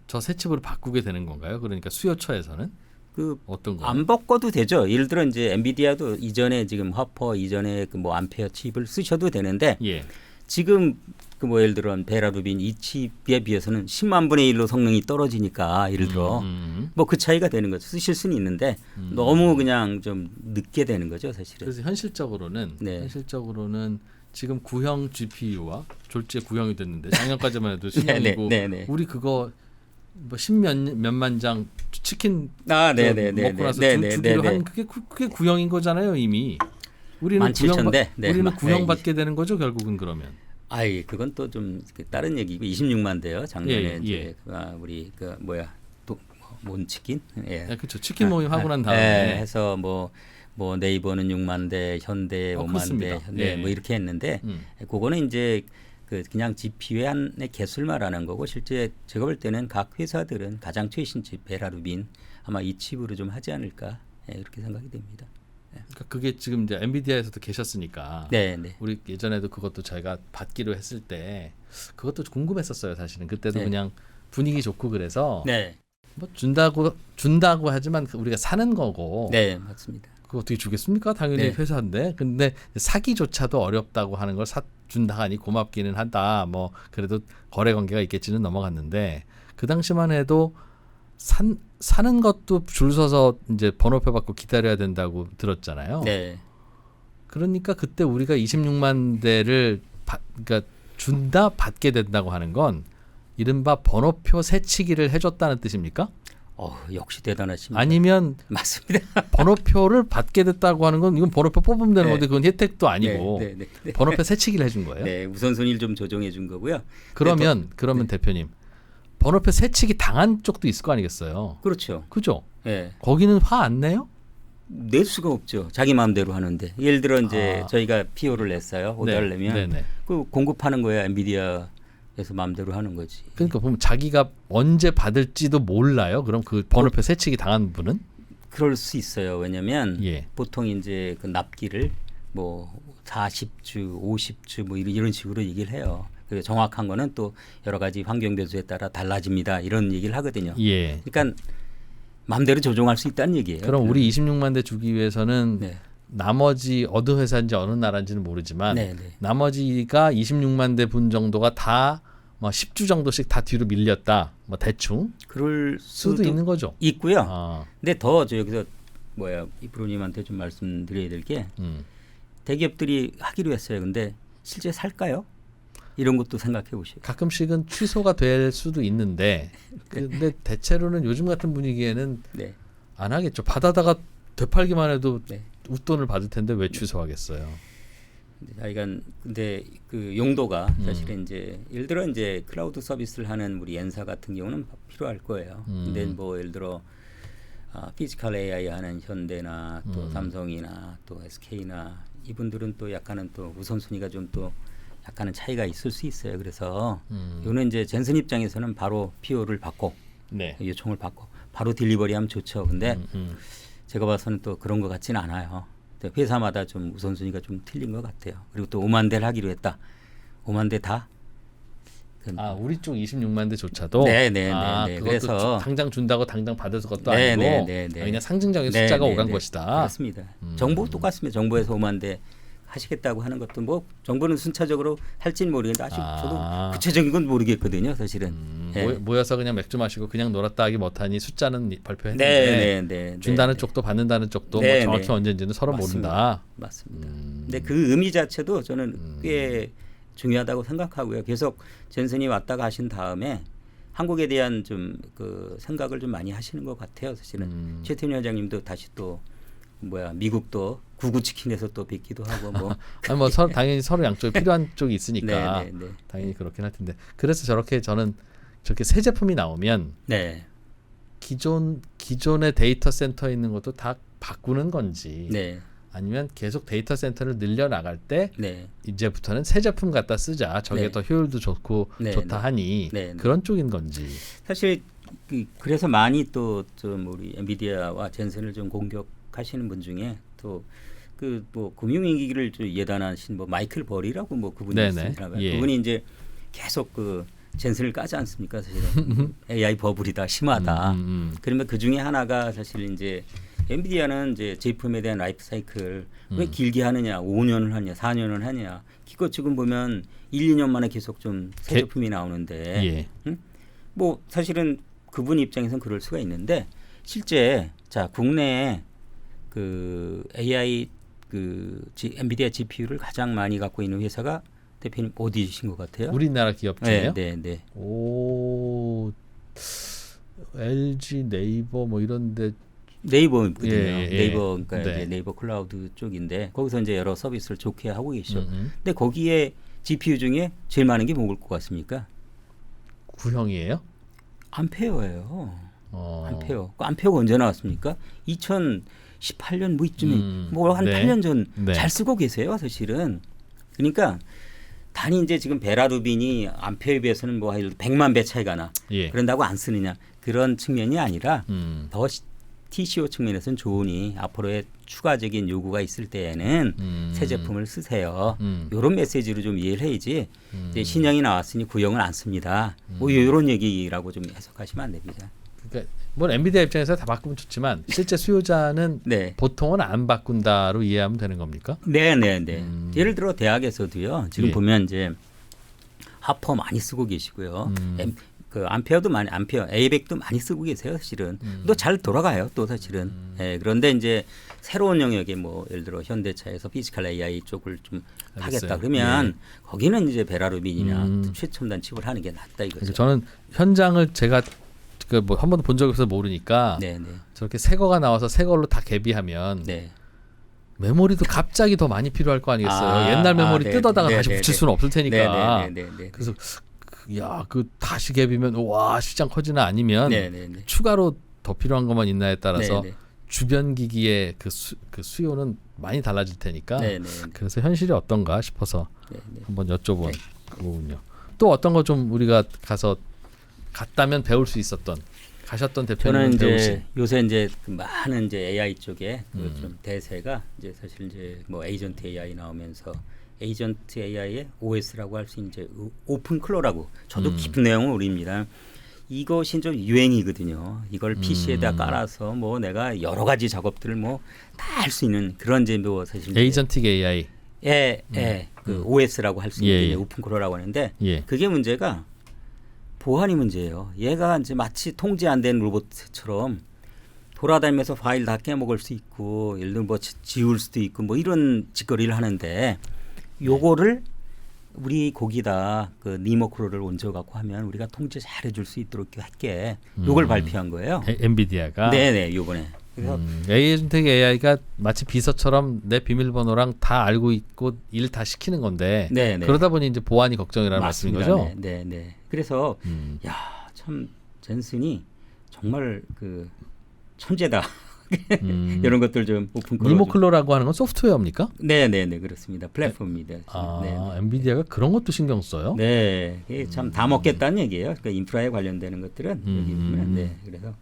저 새 칩으로 바꾸게 되는 건가요? 그러니까 수요처에서는 그 어떤 거? 안 바꿔도 되죠. 예를 들어 이제 엔비디아도 이전에 지금 화퍼 이전에 그 뭐 암페어 칩을 쓰셔도 되는데 예. 지금 그 뭐 예를 들어 베라루빈 이 칩에 비해서는 10만 분의 1로 성능이 떨어지니까 예를 들어 뭐 그 차이가 되는 거죠. 쓰실 수는 있는데 너무 그냥 좀 늦게 되는 거죠, 사실은. 그래서 현실적으로는 네. 지금 구형 GPU와 졸지에 구형이 됐는데 작년까지만 해도 신형이고 네, 네, 네. 우리 그거 뭐 십몇만 장 치킨 아, 네, 네, 네, 먹고 나서 네, 네, 주기로 네, 네. 한 그게 구형인 거잖아요 이미. 우리는 17,000대. 네, 우리는 마- 구형받게 되는 거죠 결국은 그러면. 아이 그건 또 좀 다른 얘기고 26만 대요. 작년에 예, 이제 예. 우리 그 뭐야 또 몬치킨 예. 네, 그렇죠. 치킨 모임 하고 난 다음에 예, 해서 뭐 네이버는 6만 대, 현대 5만 그렇습니다. 대, 네, 예. 뭐 이렇게 했는데 음. 그거는 이제 그냥 GPU의 한의 개수를 말하는 거고 실제 제가 볼 때는 각 회사들은 가장 최신 칩 베라루빈 아마 이 칩으로 좀 하지 않을까 그렇게 생각이 됩니다. 그러니까 그게 지금 이제 엔비디아에서도 계셨으니까 네, 네. 우리 예전에도 그것도 저희가 받기로 했을 때 그것도 궁금했었어요 사실은 그때도 네. 그냥 분위기 좋고 그래서 네, 뭐 준다고 하지만 우리가 사는 거고 네, 맞습니다. 그거 어떻게 주겠습니까? 당연히 네. 회사인데 근데 사기조차도 어렵다고 하는 걸 준다 하니 고맙기는 하다 뭐 그래도 거래 관계가 있겠지는 넘어갔는데 그 당시만 해도 사는 것도 줄 서서 이제 번호표 받고 기다려야 된다고 들었잖아요. 네, 그러니까 그때 우리가 26만 대를 그러니까 준다 받게 된다고 하는 건 이른바 번호표 새치기를 해줬다는 뜻입니까? 역시 대단하십니다. 아니면 맞습니다. 번호표를 받게 됐다고 하는 건 이건 번호표 뽑으면 되는 네. 건데 그건 혜택도 아니고 네, 네, 네. 번호표 새치기를 해준 거예요. 네, 우선순위를 좀 조정해 준 거고요. 그러면 네. 대표님 번호표 새치기 당한 쪽도 있을 거 아니겠어요. 그렇죠. 그죠? 네. 거기는 화 안 내요? 낼 수가 없죠. 자기 마음대로 하는데. 예를 들어 이제 저희가 PO를 냈어요. 오더를 내면 네네. 그 공급하는 거야. 엔비디아에서 마음대로 하는 거지. 그러니까 보면 자기가 언제 받을지도 몰라요. 그럼 그 번호표 새치기 당한 분은 그럴 수 있어요. 왜냐면 예. 보통 이제 그 납기를 뭐 40주, 50주 뭐 이런 식으로 얘기를 해요. 그 정확한 거는 또 여러 가지 환경 변수에 따라 달라집니다. 이런 얘기를 하거든요. 예. 그러니까 마음대로 조정할 수 있다는 얘기예요. 그럼 우리 26만 대 주기 위해서는 네. 나머지 어느 회사인지 어느 나라인지는 모르지만 네, 네. 나머지가 26만 대 분 정도가 다 뭐 10주 정도씩 다 뒤로 밀렸다. 뭐 대충 그럴 수도 있는 거죠. 있고요. 아, 근데 더 저 여기서 이프로님한테 좀 말씀드려야 될 게 대기업들이 하기로 했어요. 근데 실제 살까요? 이런 것도 생각해 보셔요. 가끔씩은 취소가 될 수도 있는데 근데 대체로는 요즘 같은 분위기에는 네. 안 하겠죠. 받아다가 되팔기만 해도 네. 웃돈을 받을 텐데 왜 취소하겠어요. 하여간 근데 그 용도가 사실은 이제 예를 들어 이제 클라우드 서비스를 하는 우리 엔사 같은 경우는 필요할 거예요. 근데 뭐 예를 들어 피지컬 AI 하는 현대나 또 삼성이나 또 SK나 이분들은 또 약간은 또 우선순위가 좀 또 약간은 차이가 있을 수 있어요. 그래서 이거는 이제 젠슨 입장에서는 바로 PO를 받고 네. 요청을 받고 바로 딜리버리하면 좋죠. 근데 제가 봐서는 또 그런 것 같지는 않아요. 회사마다 좀 우선순위가 좀 틀린 것 같아요. 그리고 또 5만 대를 하기로 했다. 5만 대 다? 우리 쪽 26만 대조차도 네. 그것도 그래서 당장 준다고 당장 받을 것도 네, 아니고 네, 네, 네. 그냥 상징적인 네, 숫자가 네, 오간 네. 것이다. 그렇습니다. 정부 똑같습니다. 정부에서 5만 대 하시겠다고 하는 것도 뭐 정부는 순차적으로 할지는 모르겠는데 아직 저도 구체적인 건 모르겠거든요. 사실은. 모여서 그냥 맥주 마시고 그냥 놀았다 하기 못하니 숫자는 발표했는데 네. 준다는 쪽도 받는다는 쪽도 네, 뭐 정확히 네. 언제인지는 서로 모른다. 맞습니다. 근데 그 의미 자체도 저는 꽤 중요하다고 생각하고요. 계속 젠슨이 왔다가 하신 다음에 한국에 대한 좀 그 생각을 좀 많이 하시는 것 같아요. 사실은 최태민 회장님도 다시 또 미국도 구구치킨에서 또 뵙기도 하고 뭐 아니 뭐 당연히 서로 양쪽에 필요한 쪽이 있으니까 네. 당연히 그렇긴 할 텐데 그래서 저는 저렇게 새 제품이 나오면 네. 기존의 데이터 센터에 있는 것도 다 바꾸는 건지 네. 아니면 계속 데이터 센터를 늘려 나갈 때 네. 이제부터는 새 제품 갖다 쓰자. 저게 네. 더 효율도 좋고 네, 좋다 네. 하니 네, 네. 그런 쪽인 건지. 사실 그래서 많이 또 좀 우리 엔비디아와 젠슨을 좀 공격한 해석하시는 분 중에 또 그 뭐 금융위기를 좀 예단하신 뭐 마이클 버리라고 뭐 그분이 네네. 있습니다. 예. 그분이 이제 계속 그 젠슨을 까지 않습니까? 사실은 AI 버블이다 심하다. 그러면 그 중에 하나가 사실 이제 엔비디아는 이제 제품에 대한 라이프 사이클 왜 길게 하느냐, 5년을 하냐, 4년을 하냐. 기껏 지금 보면 1, 2년 만에 계속 좀 새 제품이 나오는데, 예. 뭐 사실은 그분 입장에서는 그럴 수가 있는데 실제 자 국내에 그 AI 그 엔비디아 GPU를 가장 많이 갖고 있는 회사가 대표님 어디신 것 같아요? 우리나라 기업 중에요? 네, 네, 네. 오, LG, 네이버 뭐 이런데 네이버거든요. 예, 예. 네이버 그러니까 네. 이제 네이버 클라우드 쪽인데 거기서 이제 여러 서비스를 좋게 하고 계시죠. 음. 근데 거기에 GPU 중에 제일 많은 게 뭐일 것 같습니까? 구형이에요? 암페어예요. 어. 암페어. 그 암페어가 언제 나왔습니까? 2018년 뭐 이쯤에 뭐 한 네. 8년 전 네. 잘 쓰고 계세요, 사실은. 그러니까 단위 이제 지금 베라루빈이 암페어에 비해서는 뭐 100만 배 차이가 나. 예. 그런다고 안 쓰느냐. 그런 측면이 아니라 더 TCO 측면에서는 좋으니 앞으로의 추가적인 요구가 있을 때에는 새 제품을 쓰세요. 이런 메시지로 좀 이해를 해야지. 이제 신형이 나왔으니 구형을 안 씁니다. 뭐 이런 얘기라고 좀 해석하시면 안 됩니다. 그러니까 뭐 엔비디아 입장에서 다 바꾸면 좋지만 실제 수요자는 네. 보통은 안 바꾼다로 이해하면 되는 겁니까? 네, 네, 네. 예를 들어 대학에서도요. 지금 예. 보면 이제 하퍼 많이 쓰고 계시고요. 그 암페어도 많이 암페어, 에이백도 많이 쓰고 계세요, 사실은. 또 잘 돌아가요, 또 사실은. 예, 그런데 이제 새로운 영역에 뭐 예를 들어 현대차에서 피지컬 AI 쪽을 좀 알겠어요. 하겠다 그러면 거기는 이제 베라루빈이나 예. 최첨단 칩을 하는 게 낫다 이거죠. 그러니까 저는 현장을 제가 그 뭐 한 번도 본 적이 없어서 모르니까 네, 네, 저렇게 새 거가 나와서 새 걸로 다 개비하면 네. 메모리도 갑자기 더 많이 필요할 거 아니겠어요. 아, 옛날 메모리 네, 뜯어다가 네, 다시 네, 붙일 네. 수는 없을 테니까. 네, 네, 네, 네. 그래서 야, 그 다시 개비면 와 시장 커지나 아니면 네, 네, 네. 추가로 더 필요한 것만 있나에 따라서 네, 네. 주변 기기의 그 수요는 많이 달라질 테니까. 네, 네, 그래서 현실이 어떤가 싶어서 네, 네. 한번 여쭤본 네. 거군요. 또 어떤 거 좀 우리가 가서 갔다면 배울 수 있었던 가셨던 저는 대표님은 이제 배우신 요새 이제 그 많은 이제 AI 쪽에 그 좀 대세가 이제 사실 이제 뭐 에이전트 AI 나오면서 에이전트 AI의 OS라고 할 수 있는 이제 오픈 클로라고 저도 깊은 내용을 모릅니다. 이것이 좀 유행이거든요. 이걸 PC에다 깔아서 뭐 내가 여러 가지 작업들을 뭐 다 할 수 있는 그런 이제 뭐 사실 이제 에이전틱 AI. 그 OS라고 할 수 있는 예, 예. 오픈 클로라고 하는데 예. 그게 문제가 보안이 문제예요. 얘가 이제 마치 통제 안 된 로봇처럼 돌아다니면서 파일 다 깨먹을 수 있고 예를 들어 뭐 지울 수도 있고 뭐 이런 짓거리를 하는데 요거를 우리 거기다 그 니모크로를 얹어 갖고 하면 우리가 통제 잘 해줄 수 있도록 할게 요걸 발표한 거예요. 엔비디아가. 네네 요번에. 그래서 에이전틱 AI가 마치 비서처럼 내 비밀번호랑 다 알고 있고 일 다 시키는 건데 네네. 그러다 보니 이제 보안이 걱정이라는 말씀인 맞습니다. 거죠? 네네. 그래서 야 참 젠슨이 정말 그 천재다. 이런 것들 좀 오픈 클로즈. 니모클로라고 하는 건 소프트웨어입니까? 네네네 그렇습니다. 플랫폼입니다. 아, 네. 엔비디아가 그런 것도 신경 써요? 네, 이게 참 다 먹겠다는 얘기예요. 그러니까 인프라에 관련되는 것들은 여기 보면 네, 그래서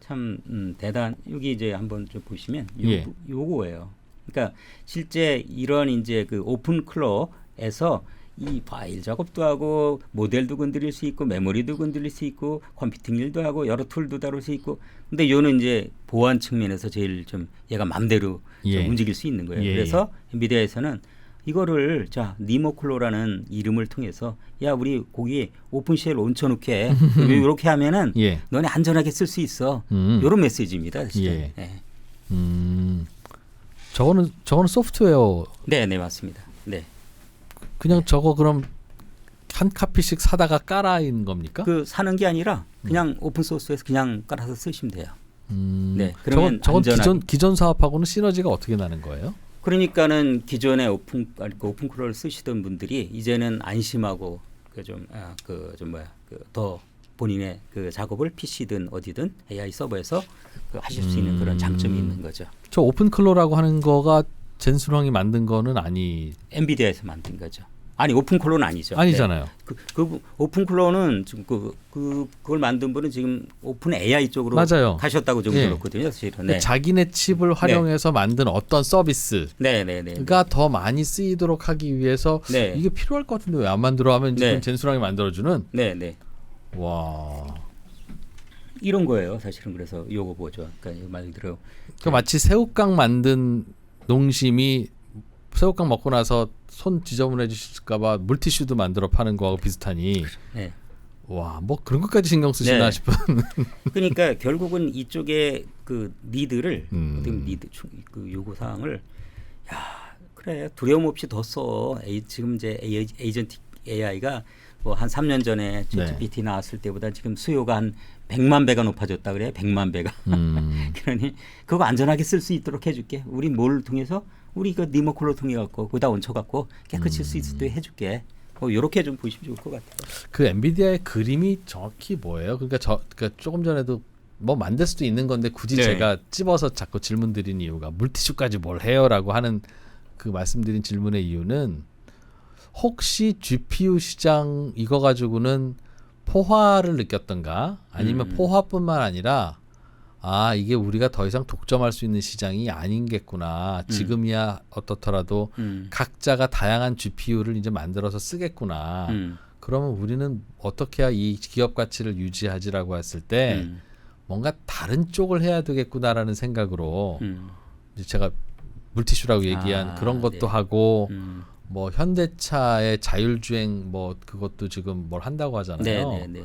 참 대단. 여기 이제 한번 좀 보시면 예. 요거예요. 그러니까 실제 이런 이제 그 오픈 클로에서 이 파일 작업도 하고 모델도 건드릴 수 있고 메모리도 건드릴 수 있고 컴퓨팅 일도 하고 여러 툴도 다룰 수 있고 근데 요는 이제 보안 측면에서 제일 좀 얘가 맘대로 예. 좀 움직일 수 있는 거예요. 예, 그래서 엔비디아에서는 이거를 자 니모클로라는 이름을 통해서 야 우리 거기 오픈쉘 얹혀놓게 이렇게 하면은 예. 너네 안전하게 쓸 수 있어. 이런 메시지입니다. 사실은. 예. 네. 저거는 소프트웨어. 네, 네 맞습니다. 네. 그냥 저거 그럼 한 카피씩 사다가 깔아인 겁니까? 그 사는 게 아니라 그냥 오픈 소스에서 그냥 깔아서 쓰시면 돼요. 네. 저건 그러면 안전하게. 기존 사업하고는 시너지가 어떻게 나는 거예요? 그러니까는 기존에 오픈 크로를 쓰시던 분들이 이제는 안심하고 더 본인의 그 작업을 PC든 어디든 AI 서버에서 그 하실 수 있는 그런 장점이 있는 거죠. 저 오픈클로라고 하는 거가 젠슨 황이 만든 거는 아니. 엔비디아에서 만든 거죠. 아니 오픈 쿨러는 아니죠. 아니잖아요. 네. 그 오픈 쿨러는 지금 그걸 만든 분은 지금 오픈 AI 쪽으로 맞아요. 가셨다고 좀 예. 들었거든요. 사실은. 그러니까 네. 자기네 칩을 활용해서 만든 어떤 서비스가 네네네. 더 많이 쓰이도록 하기 위해서 네. 이게 필요할 것 같은데 왜 안 만들어 하면 지금 네. 젠수랑이 만들어주는 네네. 와. 이런 거예요. 사실은 그래서 요거 보죠. 그러니까 말 그대로. 그 마치 새우깡 만든 농심이 새우깡 먹고 나서 손 지저분해지실까봐 물티슈도 만들어 파는 거하고 비슷하니 네. 와, 뭐 그런 것까지 신경 쓰시나 네. 싶은. 그러니까 결국은 이쪽에 그 니드를 어떤 니드 그 요구 사항을 야 그래 두려움 없이 더 써. 지금 이제 에이전틱 AI가 뭐 한 3년 전에 GPT 나왔을 때보다 지금 수요가 한 100만 배가 높아졌다 그래요. 100만 배가. 그러니 그거 안전하게 쓸 수 있도록 해줄게. 우리 뭘 통해서 우리 그 니모콜로 통해 갖고 거기다 얹혀 갖고 깨끗이 쓸 수 있도록 해줄게. 뭐 이렇게 좀 보시면 좋을 것 같아요. 그 엔비디아의 그림이 정확히 뭐예요? 그러니까 조금 전에도 뭐 만들 수도 있는 건데 굳이 네. 제가 찝어서 자꾸 질문 드린 이유가 물티슈까지 뭘 해요라고 하는 그 말씀드린 질문의 이유는 혹시 GPU 시장 이거 가지고는 포화를 느꼈던가 아니면 포화뿐만 아니라 아 이게 우리가 더 이상 독점할 수 있는 시장이 아닌겠구나. 지금이야 어떻더라도 각자가 다양한 GPU를 이제 만들어서 쓰겠구나. 그러면 우리는 어떻게 해야 이 기업 가치를 유지하지라고 했을 때 뭔가 다른 쪽을 해야 되겠구나라는 생각으로 이제 제가 물티슈라고 얘기한 그런 것도 네. 하고 뭐 현대차의 자율주행 뭐 그것도 지금 뭘 한다고 하잖아요. 네네네.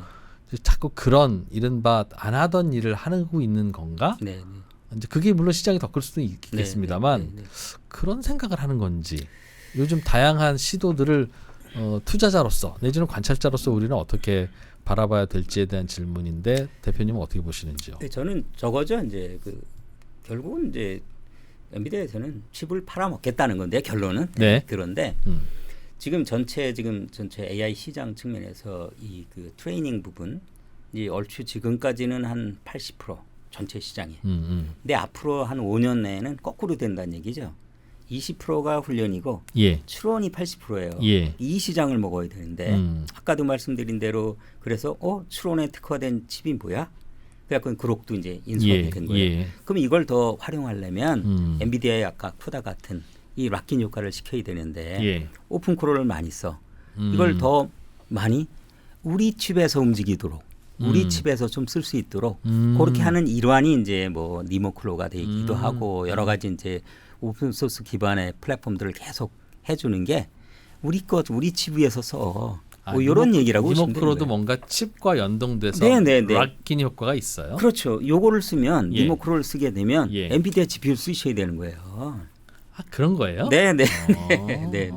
자꾸 그런 이른바 안 하던 일을 하고 있는 건가? 네네. 이제 그게 물론 시장이 더 클 수도 있겠습니다만 네네. 그런 생각을 하는 건지 요즘 다양한 시도들을 투자자로서 내지는 관찰자로서 우리는 어떻게 바라봐야 될지에 대한 질문인데 대표님은 어떻게 보시는지요? 네, 저는 저거죠. 이제 그 결국은 이제 엔비디아에서는 칩을 팔아먹겠다는 건데 결론은 네. 그런데 지금 전체 AI 시장 측면에서 이 그 트레이닝 부분 이 얼추 지금까지는 한 80% 전체 시장이. 근데 앞으로 한 5년 내에는 거꾸로 된다는 얘기죠. 20%가 훈련이고 예. 추론이 80%예요. 예. 이 시장을 먹어야 되는데 아까도 말씀드린 대로 그래서 추론에 특화된 칩이 뭐야? 그래갖고 그록도 이제 인수하게 된 거예요. 예. 그럼 이걸 더 활용하려면 엔비디아의 아까 쿠다 같은 이 락인 효과를 시켜야 되는데 예. 오픈 쿨러를 많이 써. 이걸 더 많이 우리 칩에서 움직이도록 우리 칩에서 좀 쓸 수 있도록 그렇게 하는 일환이 이제 뭐 니모 쿨러가 되기도 하고 여러 가지 이제 오픈 소스 기반의 플랫폼들을 계속 해주는 게 우리 칩 위에서 써. 뭐 이런 얘기라고 보시면 되는 니모크로도 거예요. 뭔가 칩과 연동돼서 네네네. 락인 효과가 있어요. 그렇죠. 요거를 쓰면 예. 니모크로를 쓰게 되면 예. 엔비디아 GPU를 쓰셔야 되는 거예요. 아 그런 거예요? 네네. 어. 네네.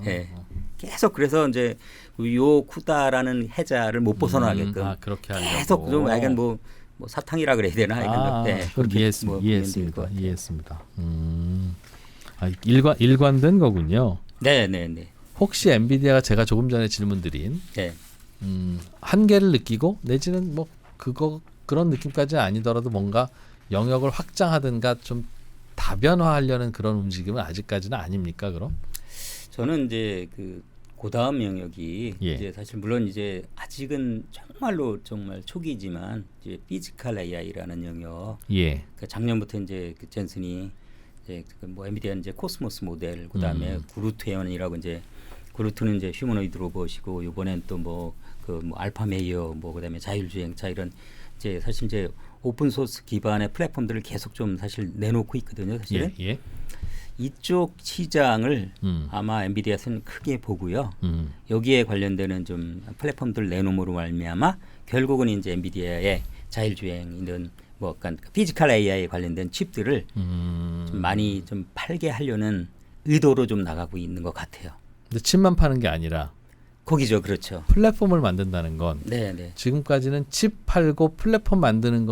네. 계속 그래서 이제 요 쿠다라는 해자를 못 벗어나게끔 그렇게 하려고. 계속 좀 약간 뭐 사탕이라 그래야 되나? 네, 그럼 그렇게 뭐 이해했습니다. 일관된 거군요. 네네네. 혹시 엔비디아가 제가 조금 전에 질문드린 네. 한계를 느끼고 내지는 뭐 그런 느낌까지는 아니더라도 뭔가 영역을 확장하든가 좀 다변화하려는 그런 움직임은 아직까지는 아닙니까? 그럼? 저는 이제 그 다음 영역이 예. 이제 사실 물론 이제 아직은 정말 초기지만 이제 피지컬 AI라는 영역. 예. 그 작년부터 이제 그 젠슨이 이제 뭐 엔비디아 이제 코스모스 모델 그다음에 그루트에온이라고 이제 그루트는 이제 휴머노이드 로봇이고 이번엔 또 뭐 알파 메이어 뭐 그다음에 자율주행차 이런 이제 사실 이제 오픈 소스 기반의 플랫폼들을 계속 좀 사실 내놓고 있거든요. 사실은 예. 이쪽 시장을 아마 엔비디아에서는 크게 보고요. 여기에 관련되는 좀 플랫폼들 내놓음으로 말미암아 결국은 이제 엔비디아의 자율주행 이런 뭐 약간 피지컬 AI에 관련된 칩들을 좀 많이 좀 팔게 하려는 의도로 좀 나가고 있는 것 같아요. 근데 칩만 파는 게 아니라 거기죠, 그렇죠. 플랫폼을 만든다는 건 네. 지금까지는 칩 팔고 플랫폼 만드는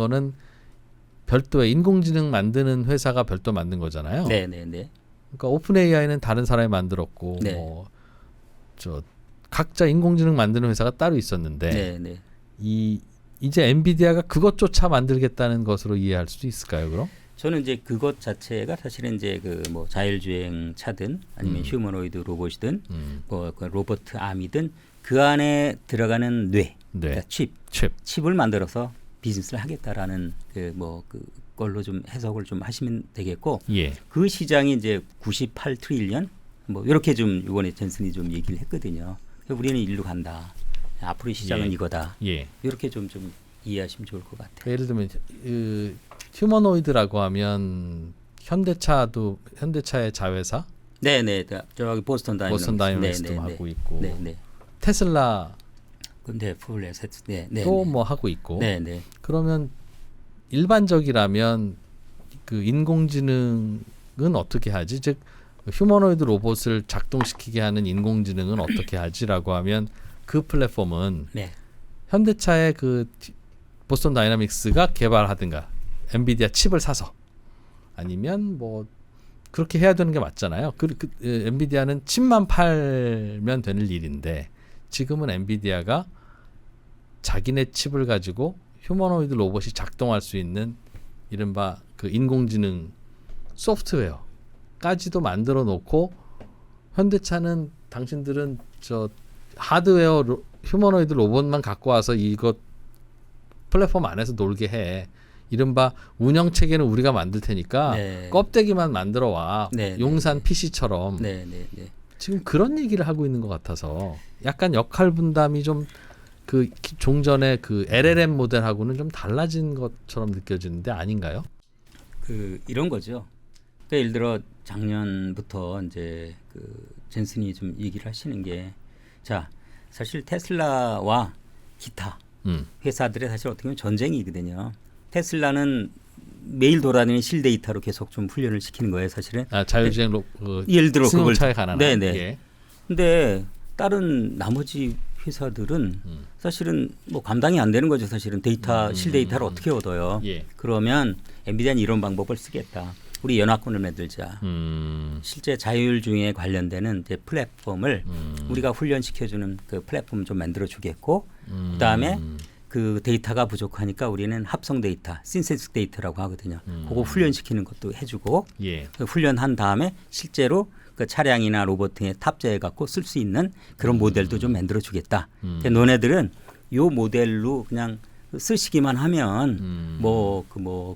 별도의 인공지능 만드는 회사가 별도 만든 거잖아요. 네. 그러니까 오픈 AI는 다른 사람이 만들었고 네. 뭐 각자 인공지능 만드는 회사가 따로 있었는데 네. 이제 엔비디아가 그것조차 만들겠다는 것으로 이해할 수 있을까요, 그럼? 저는 이제 그것 자체가 사실은 이제 그 뭐 자율주행 차든 아니면 휴머노이드 로봇이든 그 로봇 아미든 그 안에 들어가는 뇌, 네. 그러니까 칩을 만들어서 비즈니스를 하겠다라는 그 걸로 좀 해석을 좀 하시면 되겠고 예. 그 시장이 이제 98 트릴리언 뭐 이렇게 좀 이번에 젠슨이 좀 얘기를 했거든요. 우리는 일로 간다. 앞으로의 시장은 예. 이거다. 예. 이렇게 좀 이해하시면 좋을 것 같아요. 예를 들면 휴머노이드라고 하면 현대차의 자회사 네네. 저기 보스턴 다이너믹스도 하고 있고 네네. 테슬라 근데 풀에셋 네. 또 뭐 하고 있고 네네. 그러면 일반적이라면 그 인공지능은 어떻게 하지? 즉 휴머노이드 로봇을 작동시키게 하는 인공지능은 어떻게 하지라고 하면 그 플랫폼은 네. 현대차의 그 보스턴 다이나믹스가 개발하든가 엔비디아 칩을 사서 아니면 뭐 그렇게 해야 되는 게 맞잖아요. 엔비디아는 칩만 팔면 되는 일인데 지금은 엔비디아가 자기네 칩을 가지고 휴머노이드 로봇이 작동할 수 있는 이른바 그 인공지능 소프트웨어까지도 만들어 놓고 현대차는 당신들은 저 하드웨어 휴머노이드 로봇만 갖고 와서 이것 플랫폼 안에서 놀게 해. 이른바 운영 체계는 우리가 만들 테니까 네. 껍데기만 만들어 와. 네, 용산 PC처럼. 네. 지금 그런 얘기를 하고 있는 것 같아서 약간 역할 분담이 좀 그 종전의 그 LLM 모델하고는 좀 달라진 것처럼 느껴지는데 아닌가요? 그 이런 거죠. 그러니까 예를 들어 작년부터 이제 그 젠슨이 좀 얘기를 하시는 게 자 사실 테슬라와 기타 회사들의 사실 어떻게 보면 전쟁이거든요. 테슬라는 매일 돌아다니는 실데이터로 계속 좀 훈련을 시키는 거예요, 사실은. 자율주행 예를 들어 승용차에 관한. 네네. 예. 근데 다른 나머지 회사들은 사실은 뭐 감당이 안 되는 거죠, 사실은 데이터 실데이터를 어떻게 얻어요? 예. 그러면 엔비디아는 이런 방법을 쓰겠다. 우리 연합군을 만들자. 실제 자율주행에 관련되는 이제 플랫폼을 우리가 훈련시켜주는 그 플랫폼 좀 만들어주겠고, 그다음에 그 데이터가 부족하니까 우리는 합성 데이터, 신세스 데이터라고 하거든요. 그거 훈련시키는 것도 해주고, 예. 그 훈련한 다음에 실제로 그 차량이나 로봇 등에 탑재해 갖고 쓸 수 있는 그런 모델도 좀 만들어주겠다. 그러니까 너네들은 요 모델로 그냥 쓰시기만 하면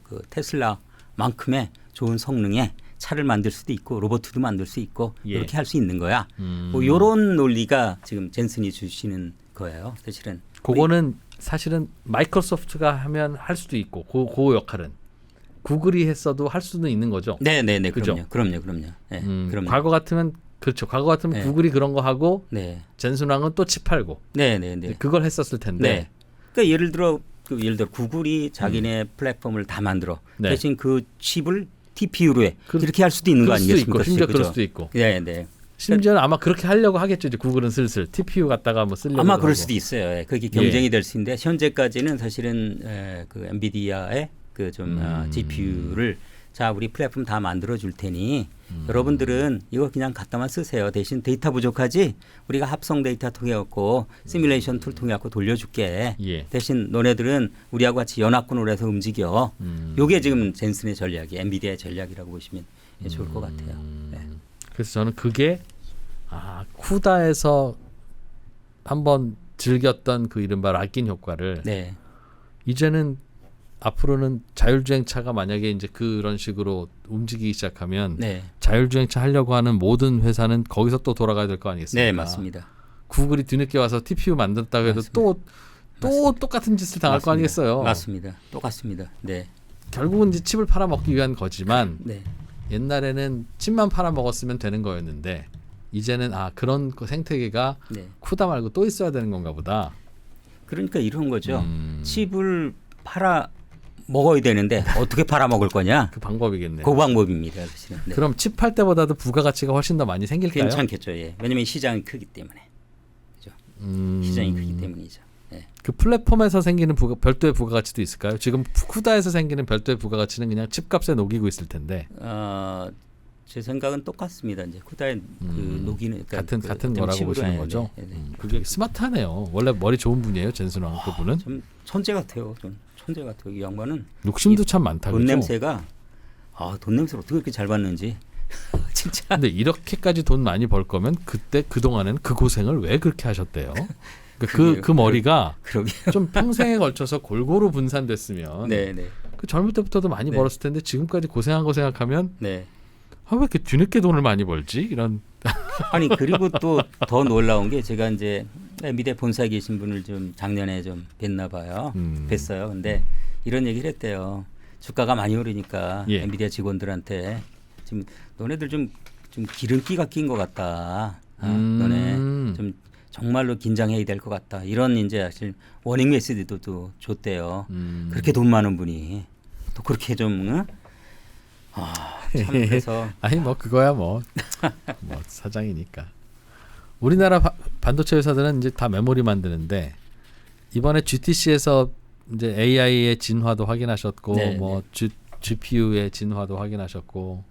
그 테슬라만큼의 좋은 성능의 차를 만들 수도 있고 로봇도 만들 수 있고 예. 이렇게 할 수 있는 거야. 뭐 이런 논리가 지금 젠슨이 주시는 거예요. 사실은. 그거는 사실은 마이크로소프트가 하면 할 수도 있고 그 역할은 구글이 했어도 할 수는 있는 거죠. 네네네. 그죠? 그럼요. 네, 그럼요. 과거 같으면 그렇죠. 과거 같으면 네. 구글이 그런 거 하고 네. 젠슨왕은 또 칩 팔고 네네네. 그걸 했었을 텐데. 네. 그러니까 예를 들어 구글이 자기네 플랫폼을 다 만들어 네. 대신 그 칩을 TPU로 해 이렇게 할 수도 있는 거 그럴 수도 아니겠습니까? 있고, 심지어 그죠? 그럴 수도 있고. 네. 심지어는 아마 그렇게 하려고 하겠죠. 이제 구글은 슬슬 TPU 갖다가 뭐 쓰려고 아마 그럴 하고. 수도 있어요. 예, 그게 경쟁이 될 수 있는데 현재까지는 사실은 그 엔비디아의 그 좀 GPU를 자 우리 플랫폼 다 만들어 줄 테니 여러분들은 이거 그냥 갖다만 쓰세요. 대신 데이터 부족하지 우리가 합성 데이터 통해 갖고 시뮬레이션 툴 통해 갖고 돌려줄게. 예. 대신 너네들은 우리하고 같이 연합군으로 해서 움직여. 요게 지금 젠슨의 전략이 엔비디아의 전략이라고 보시면 좋을 것 같아요. 네. 그래서 저는 그게 쿠다에서 한번 즐겼던 그 이른바 락인 효과를 네. 이제는 앞으로는 자율주행차가 만약에 이제 그런 식으로 움직이기 시작하면 네. 자율주행차 하려고 하는 모든 회사는 거기서 또 돌아가야 될 거 아니겠습니까? 네, 맞습니다. 구글이 뒤늦게 와서 TPU 만들었다고 해도 또 똑같은 짓을 당할 거 아니겠어요? 맞습니다. 똑같습니다. 네. 결국은 이제 칩을 팔아먹기 위한 거지만 네. 옛날에는 칩만 팔아먹었으면 되는 거였는데 이제는 그런 그 생태계가 네. 쿠다 말고 또 있어야 되는 건가 보다. 그러니까 이런 거죠. 칩을 팔아 먹어야 되는데 어떻게 팔아 먹을 거냐? 그 방법이겠네요. 그 방법입니다. 사실은. 네. 그럼 칩 팔 때보다도 부가가치가 훨씬 더 많이 생길까요? 괜찮겠죠. 예. 왜냐하면 시장이 크기 때문에. 그죠? 시장이 크기 때문이죠. 네. 그 플랫폼에서 생기는 별도의 부가가치도 있을까요? 지금 쿠다에서 생기는 별도의 부가가치는 그냥 칩값에 녹이고 있을 텐데. 제 생각은 똑같습니다. 이제 쿠다의 그 녹이는 그러니까 같은 거라고 보시는 거죠. 네. 그게 스마트하네요. 원래 머리 좋은 분이에요, 젠슨왕 그분은. 좀 천재 같아요. 좀 천재 같아요. 이 양반은 욕심도 참 많다. 돈 그죠? 냄새가 돈 냄새를 어떻게 그렇게 잘 받는지 진짜. 근데 이렇게까지 돈 많이 벌 거면 그때 그 동안에는 그 고생을 왜 그렇게 하셨대요? 그러니까 그 머리가 그러게. 좀 평생에 걸쳐서 골고루 분산됐으면 네네. 그 젊을 때부터도 많이 네. 벌었을 텐데 지금까지 고생한 거 생각하면 네. 왜 이렇게 뒤늦게 돈을 많이 벌지? 이런. 아니 그리고 또 더 놀라운 게 제가 이제 엔비디아 본사에 계신 분을 좀 작년에 좀 뵀나 봐요. 뵀어요. 근데 이런 얘기를 했대요. 주가가 많이 오르니까 예. 엔비디아 직원들한테 지금 너네들 좀 기름기가 낀 것 같다. 너네 좀 정말로 긴장해야 될 것 같다. 이런 이제 사실 워닝 메시지도 또 줬대요. 그렇게 돈 많은 분이 또 그렇게 좀 응? 참 그래서 아니 뭐 그거야 뭐 사장이니까. 우리나라 반도체 회사들은 이제 다 메모리 만드는데 이번에 GTC에서 이제 AI의 진화도 확인하셨고 네, 뭐 GPU의 진화도 확인하셨고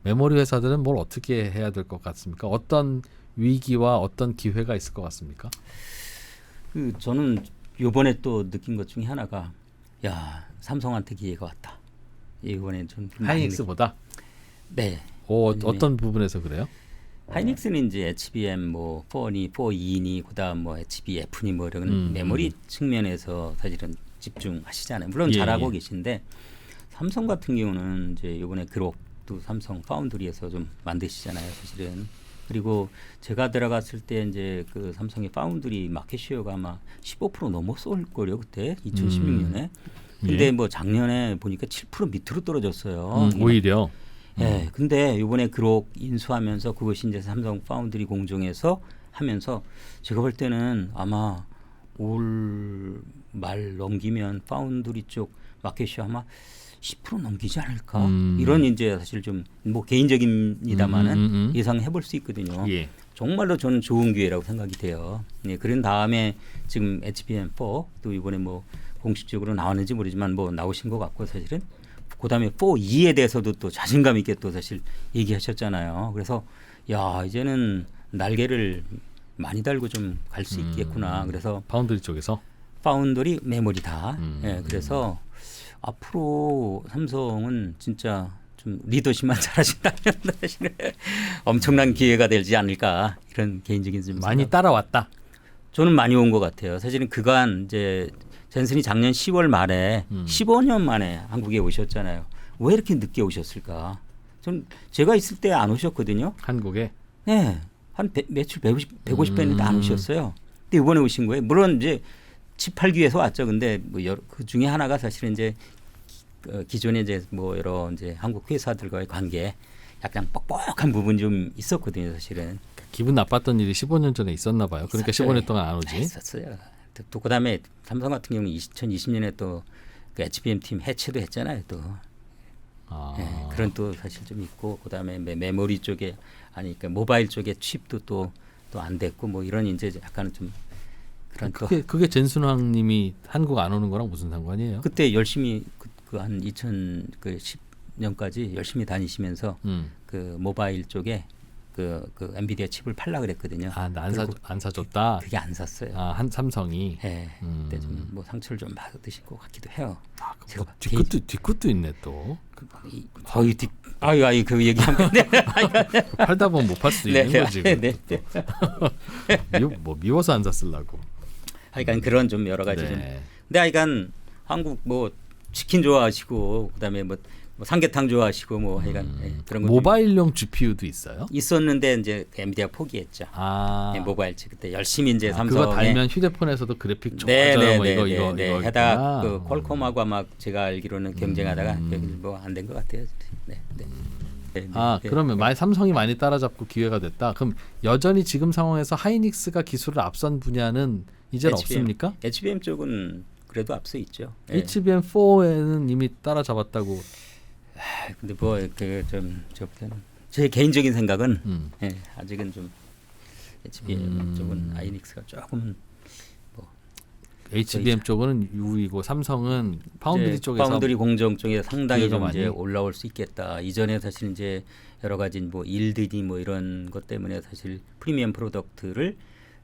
메모리 회사들은 뭘 어떻게 해야 될 것 같습니까? 어떤 위기와 어떤 기회가 있을 것 같습니까? 저는 요번에 또 느낀 것 중에 하나가 야 삼성한테 기회가 왔다. 이번에 좀 하이닉스보다? 네. 어떤 부분에서 그래요? 하이닉스는 이제 HBM 뭐 4니 4E니 그다음 뭐 HBF니 뭐 이런 메모리 측면에서 사실은 집중하시잖아요. 물론 예, 잘하고 예. 계신데 삼성 같은 경우는 이제 이번에 그룹도 삼성 파운드리에서 좀 만드시잖아요, 사실은. 그리고 제가 들어갔을 때 이제 그 삼성의 파운드리 마켓쉐어가 아마 15% 넘었을 거요 그때 2016년에. 근데 예. 뭐 작년에 보니까 7% 밑으로 떨어졌어요. 오히려. 네, 근데 이번에 그룹 인수하면서 그것이 이제 삼성 파운드리 공정에서 하면서 제가 볼 때는 아마 올 말 넘기면 파운드리 쪽 마켓이 아마 10% 넘기지 않을까 이런 이제 사실 좀 뭐 개인적입니다만은 예상해 볼 수 있거든요. 예. 정말로 저는 좋은 기회라고 생각이 돼요. 네, 그런 다음에 지금 HBM4 또 이번에 뭐 공식적으로 나왔는지 모르지만 뭐 나오신 것 같고 사실은 그다음에 4E에 대해서도 또 자신감 있게 또 사실 얘기하셨잖아요. 그래서 야 이제는 날개를 많이 달고 좀 갈 수 있겠구나. 그래서 파운드리 쪽에서. 파운드리 메모리다. 예, 그래서 앞으로 삼성은 진짜 좀 리더십만 잘하신다면 사실은 엄청난 기회가 되지 않을까 이런 개인적인 좀 많이 생각. 따라왔다. 저는 많이 온 것 같아요. 사실은 그간 이제 젠슨이 작년 10월 말에 15년 만에 한국에 오셨잖아요. 왜 이렇게 늦게 오셨을까? 전 제가 있을 때 안 오셨거든요. 한국에. 네, 한 매출 150 했는데 안 오셨어요. 근데 이번에 오신 거예요. 물론 이제 18기에서 왔죠. 근데 뭐 그 중에 하나가 사실은 이제 기존에 이제 뭐 여러 이제 한국 회사들과의 관계 약간 뻑뻑한 부분이 좀 있었거든요. 사실은. 기분 나빴던 일이 15년 전에 있었나 봐요. 그러니까 있었죠. 15년 동안 안 오지. 있었어요. 또 그다음에 삼성 같은 경우는 2020년에 또 그 HBM 팀 해체도 했잖아요. 또 아. 네, 그런 또 사실 좀 있고 그다음에 메모리 쪽에 아니 그러니까 모바일 쪽에 칩도 또 안 됐고 뭐 이런 이제 약간은 좀 그런 또 그게 젠순왕님이 한국 안 오는 거랑 무슨 상관이에요? 그때 열심히 한 2010년까지 열심히 다니시면서 그 모바일 쪽에 그 엔비디아 칩을 팔라 그랬거든요. 안 그리고 사줬다. 그게 안 샀어요. 한 삼성이. 네, 그때 좀 뭐 상처를 좀 받으실 것 같기도 해요. 뭐 뒤끝도 있네 또. 거의 아유 그 얘기하면 네. 팔다 보면 못 팔 수도 있는 거지. 네. 뭐 미워서 안 샀을라고. 하여간 그런 좀 여러 가지 좀. 네. 근데 하여간 한국 뭐 치킨 좋아하시고 그다음에 뭐 삼계탕 좋아하시고 뭐 하여간 네, 그런 거 모바일용 GPU도 있어요? 있었는데 이제 엔비디아 포기했죠. 아. 네, 모바일 칩 그때 열심히 이제 삼성에 그거 달면 휴대폰에서도 그래픽 좋아져요. 뭐 이거 네. 하다가 그 퀄컴하고 막 제가 알기로는 경쟁하다가 뭐 안 된 것 같아요. 네. 그러면 삼성이 많이 따라잡고 기회가 됐다. 그럼 여전히 지금 상황에서 하이닉스가 기술을 앞선 분야는 이제는 없습니까? HBM 쪽은 그래도 앞서 있죠. HBM4에는 이미 따라잡았다고. 근데 뭐 제 개인적인 생각은 아직은 좀 HBM 쪽은 하이닉스가 조금 HBM 쪽은 유이고 삼성은 파운드리 쪽에서 파운드리 공정 쪽에 상당히 좀 많이 이제 올라올 수 있겠다. 이전에 사실 이제 여러 가지 뭐 일들이 뭐 이런 것 때문에 사실 프리미엄 프로덕트를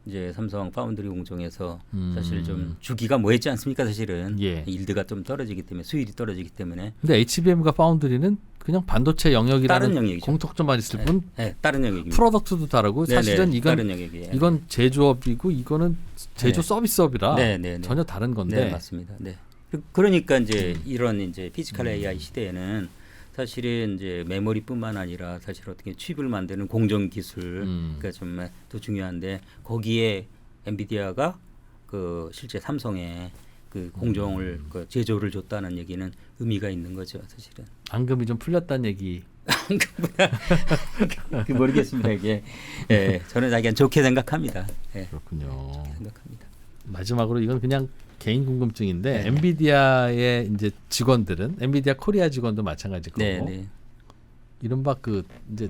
이제 삼성 파운드리 공정에서 음. 사실 좀 주기가 뭐했지 않습니까? 사실은 예. 일드가 좀 떨어지기 때문에 수율이 떨어지기 때문에 근데 HBM과 파운드리는 그냥 반도체 영역이라는 다른 영역이죠. 공통점만 있을 뿐 다른 영역입니다. 프로덕트도 다르고 사실은 이건 다른 영역이에요. 이건 제조업이고 이거는 제조 네. 서비스업이라 네. 전혀 다른 건데. 네, 맞습니다. 네. 그러니까 이제 이런 이제 피지컬 AI 시대에는 사실은 이제 메모리뿐만 아니라 사실 어떻게 칩을 만드는 공정 기술가 정말 더 중요한데 거기에 엔비디아가 그 실제 삼성에 그 공정을 그 제조를 줬다는 얘기는 의미가 있는 거죠, 사실은. 앙금이 좀 풀렸다는 얘기. 그 모르겠습니다 이게. 예, 저는 자기는 좋게 생각합니다. 예, 그렇군요. 좋게 생각합니다. 마지막으로 이건 그냥 개인 궁금증인데 네. 엔비디아의 이제 직원들은 엔비디아 코리아 직원도 마찬가지일 거고 네. 이른바 그 이제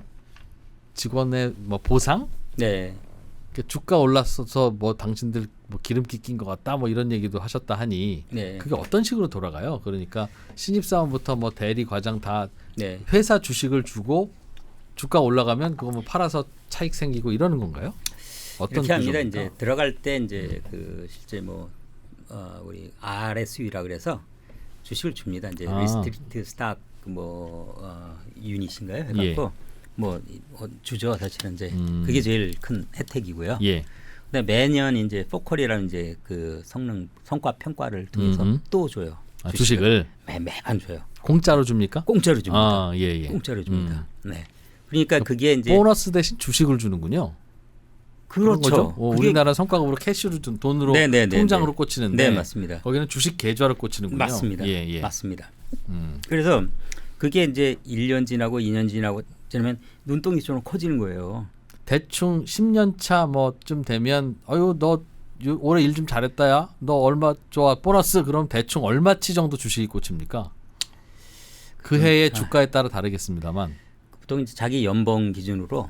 직원의 뭐 보상? 네. 그러니까 주가 올랐어서 뭐 당신들 뭐 기름기 낀 것 같다 뭐 이런 얘기도 하셨다 하니 네. 그게 어떤 식으로 돌아가요? 그러니까 신입사원부터 뭐 대리 과장 다 네. 회사 주식을 주고 주가 올라가면 그거 뭐 팔아서 차익 생기고 이러는 건가요? 어떤 이렇게 합니다. 구조입니까? 이제 들어갈 때 이제 그 실제 뭐 우리 RSU라 그래서 주식을 줍니다. 이제 리스트릭트 스탁 뭐 유닛인가요? 해갖고 뭐 주죠. 사실은 이제 그게 제일 큰 혜택이고요. 예. 근데 매년 이제 포컬이라는 이제 그 성과 평가를 통해서 또 줘요. 아, 주식을 매번 줘요. 공짜로 줍니까? 공짜로 줍니다. 아, 예. 공짜로 줍니다. 네. 그러니까 그게 이제 보너스 대신 주식을 주는군요. 그런 그렇죠. 거죠? 우리나라 성과급으로 캐시로 준 돈으로 통장으로 꽂히는데 네, 맞습니다. 거기는 주식 계좌로 꽂히는군요. 맞습니다. 예. 맞습니다. 그래서 그게 이제 1년 지나고 2년 지나고 그러면 눈덩이처럼 커지는 거예요. 대충 10년 차 뭐쯤 되면 너 올해 일 좀 잘했다야. 너 얼마 좋아 보너스 그럼 대충 얼마치 정도 주식이 꽂힙니까? 그 해의 주가에 따라 다르겠습니다만 보통 이제 자기 연봉 기준으로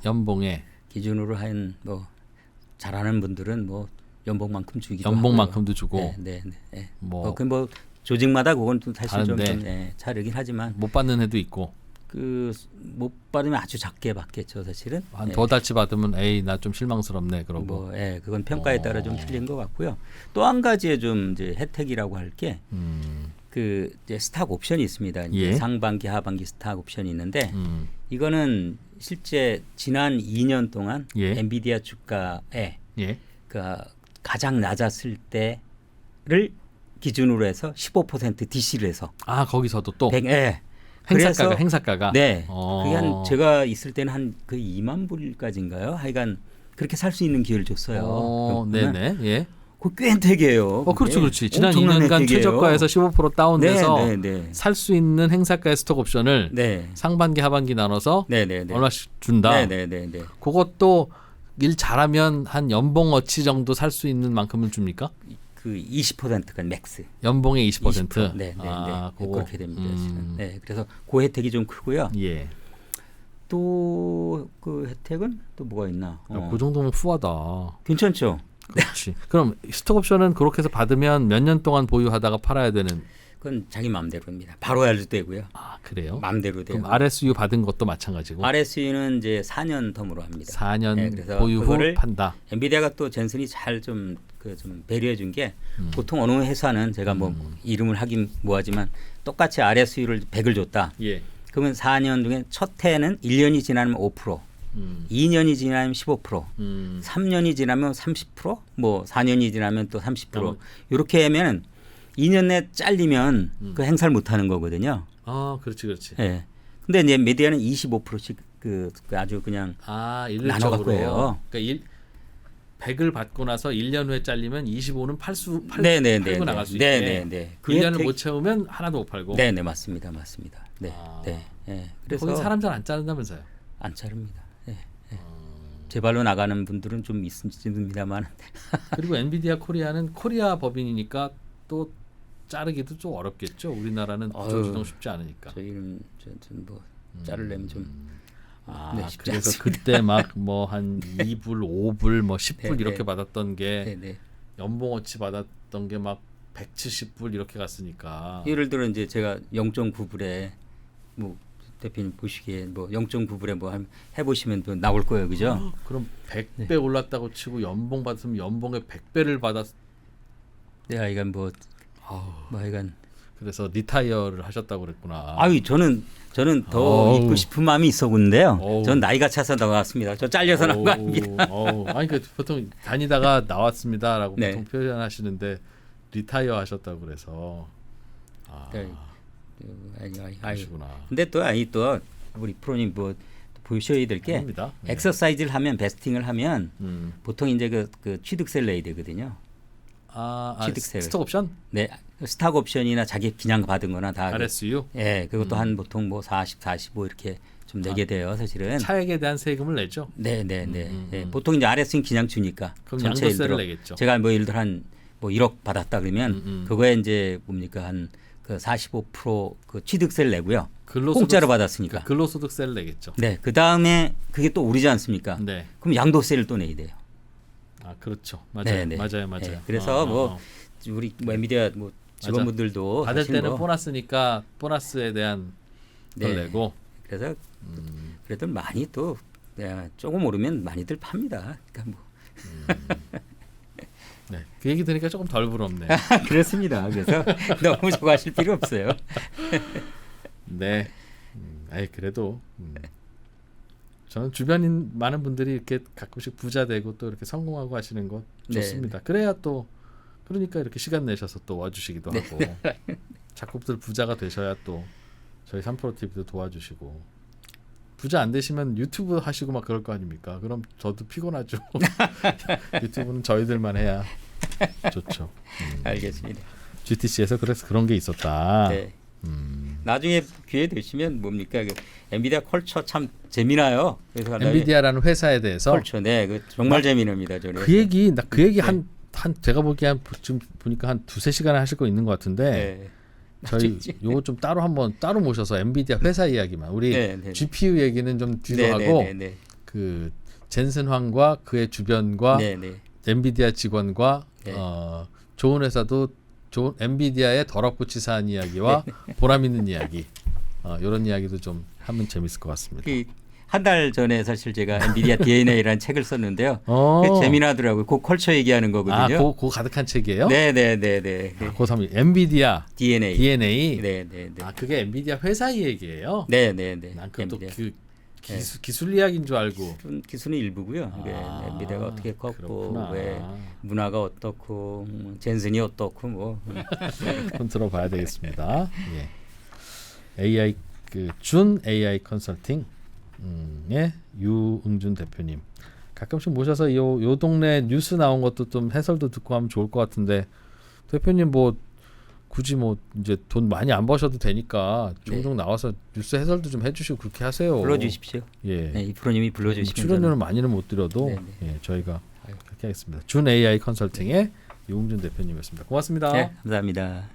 한 뭐 잘하는 분들은 뭐 연봉만큼 주기도 연봉만큼도 하고요. 주고 네. 뭐 뭐 조직마다 그건 좀 사실 좀 다른데 차르긴 하지만 못 받는 해도 있고 그 못 받으면 아주 작게 받겠죠, 사실은. 한 더 달치 받으면 에이 나 좀 실망스럽네 그러고 뭐 그건 평가에 따라 좀 틀린 것 같고요. 또 한 가지의 좀 이제 혜택이라고 할 게 그 이제 스탁 옵션이 있습니다. 이제 상반기, 하반기 스탁 옵션이 있는데 이거는 실제 지난 2년 동안 엔비디아 주가에 그 가장 낮았을 때를 기준으로 해서 15% DC를 해서 거기서도 또 그래서 행사가가 그게 한 제가 있을 때는 한 그 2만 불까지인가요? 하여간 그렇게 살 수 있는 기회를 줬어요. 네네. 그 꽤 혜택이에요. 그렇지. 지난 2년간 혜택이에요. 최저가에서 15% 다운돼서 네. 살 수 있는 행사가의 스톡 옵션을 상반기, 하반기 나눠서 얼마씩 준다. 네. 그것도 일 잘하면 한 연봉어치 정도 살 수 있는 만큼을 줍니까? 그 20%가 맥스. 연봉의 20%. 20%. 네. 그렇게 됩니다. 네. 그래서 그 혜택이 좀 크고요. 또 그 혜택은 또 뭐가 있나? 그 정도면 후하다. 괜찮죠? 그렇지. 그럼 스톡 옵션은 그렇게 해서 받으면 몇 년 동안 보유하다가 팔아야 되는? 그건 자기 마음대로입니다. 바로 해도 되고요. 그래요? 마음대로 돼요. 그럼 RSU 받은 것도 마찬가지고? RSU는 이제 4년 텀으로 합니다. 4년 그래서 보유 후 판다. 엔비디아가 또 젠슨이 잘 좀 배려해 준 게 보통 어느 회사는 제가 뭐 이름을 하긴 뭐하지만 똑같이 RSU를 100을 줬다. 그러면 4년 중에 첫 해는 1년이 지나면 5%, 2년이 지나면 15%, 3년이 지나면 30%, 뭐 4년이 지나면 또 30%. 이렇게 하면 2년 내 잘리면 그 행사를 못 하는 거거든요. 그렇지. 네. 근데 이제 메디아는 25%씩 그 아주 그냥 나눠갖고 해요. 그러니까 100을 받고 나서 1년 후에 잘리면 25는 팔고 나갈 수 있게. 네네. 1년을 못 채우면 하나도 못 팔고. 네네 맞습니다. 네. 그래서 거기 사람 잘 안 자른다면서요? 안 자릅니다. 제 발로 나가는 분들은 좀 있습니다만. 그리고 엔비디아 코리아는 코리아 법인이니까 또 자르기도 좀 어렵겠죠. 우리나라는 조정 쉽지 않으니까. 저희는 뭐 자르려면 좀. 그래서 그때 막 뭐 한 2불, 5불, 뭐 10불 이렇게 받았던 게 연봉어치 받았던 게 막 170불 이렇게 갔으니까. 예를 들어 이제 제가 0.9불에 뭐 대표님 보시기에 뭐 0.9불에 뭐 해보시면 또 나올 거예요, 그죠? 그럼 100배 올랐다고 치고 연봉 받으면 연봉의 100배를 받았. 네, 이건 뭐 아우, 이건 그래서 리타이어를 하셨다고 그랬구나. 아유 저는 더 어우. 있고 싶은 마음이 있었는데요. 어우. 전 나이가 차서 나왔습니다. 저 잘려서 나온 거 아닙니다. 아니 그 보통 다니다가 나왔습니다라고 네. 보통 표현하시는데 리타이어 하셨다고 그래서 네. 아니. 그러시구나. 근데 또 우리 프로님 뭐 보셔야 될 게 아닙니다. 네. 엑서사이즈를 하면 베스팅을 하면 음. 보통 이제 그 취득세를 내야 되거든요. 취득세를. 스톡 옵션? 네, 스탁 옵션이나 자기 그냥 받은 거나 다 RSU? 예, 그것도 한 보통 뭐 40, 45 이렇게 좀 내게 돼요, 사실은. 차액에 대한 세금을 내죠. 네. 예, 보통 이제 RS는 그냥 주니까. 그럼 전체 예를 양도세를 들어 내겠죠. 제가 뭐 예를 들어 한 뭐 1억 받았다 그러면 그거에 이제 뭡니까 한 그 45%그 취득세를 내고요. 공짜로 받았으니까. 근로소득세를 내겠죠. 네, 그 다음에 그게 또 오르지 않습니까? 네. 그럼 양도세를 또 내야 돼요. 아 그렇죠. 맞아요. 네. 맞아요. 네, 그래서 뭐 우리 뭐 엔비디아 뭐 직원분들도 받을 사실 때는 뭐 보너스니까 보너스에 대한 걸 네. 내고. 그래서 그래도 많이 또 조금 오르면 많이들 팝니다. 그러니까 뭐 네. 그 얘기 들으니까 조금 덜 부럽네요. 그렇습니다. 그래서 너무 좋아하실 필요 없어요. 네. 아이 그래도 저는 주변인 많은 분들이 이렇게 가끔씩 부자 되고 또 이렇게 성공하고 하시는 거 좋습니다. 그래야 또 그러니까 이렇게 시간 내셔서 또 와주시기도 하고 작곡들 부자가 되셔야 또 저희 3프로 TV도 도와주시고 부자 안 되시면 유튜브 하시고 막 그럴 거 아닙니까? 그럼 저도 피곤하죠. 유튜브는 저희들만 해야 좋죠. 알겠습니다. GTC에서 그래서 그런 게 있었다. 네. 나중에 기회 되시면 뭡니까 그 엔비디아 컬처 참 재미나요. 그래서 엔비디아라는 회사에 대해서 컬처, 네, 그 정말 재미납니다. 저는 그 얘기 네. 한 제가 보기에 지금 보니까 한 2-3시간을 하실 거 있는 것 같은데 네. 저희 요거 좀 따로 모셔서 엔비디아 회사 이야기만 우리 네. GPU 얘기는 좀 뒤로 네, 하고 네. 그 젠슨 황과 그의 주변과 네. 엔비디아 직원과 네. 좋은 회사도 좋은 엔비디아의 더럽고 치사한 이야기와 보람 있는 이야기 이런 이야기도 좀 하면 재밌을 것 같습니다. 한 달 전에 사실 제가 엔비디아 DNA라는 책을 썼는데요. 그게 재미나더라고요. 그 컬처 얘기하는 거거든요. 그 가득한 책이에요? 네. 고3 엔비디아 DNA. 네. 그게 엔비디아 회사 얘기예요? 네. 난 그것도 그 기술 이야기인 줄 알고. 기술은 일부고요. 엔비디아가 어떻게 컸고 그렇구나. 왜 문화가 어떻고 젠슨이 어떻고 뭐. 좀 들어봐야 되겠습니다. 예. AI 준 AI 컨설팅 유응준 대표님 가끔씩 모셔서 요 동네 뉴스 나온 것도 좀 해설도 듣고 하면 좋을 것 같은데 대표님 뭐 굳이 뭐 이제 돈 많이 안 버셔도 되니까 종종 나와서 뉴스 해설도 좀 해주시고 그렇게 하세요. 불러주십시오. 예. 네, 이 프로님이 불러주시면 출연료는 많이는 못 드려도 예, 저희가 그렇게 하겠습니다. 준 AI 컨설팅의 유응준 대표님이었습니다. 고맙습니다. 네, 감사합니다.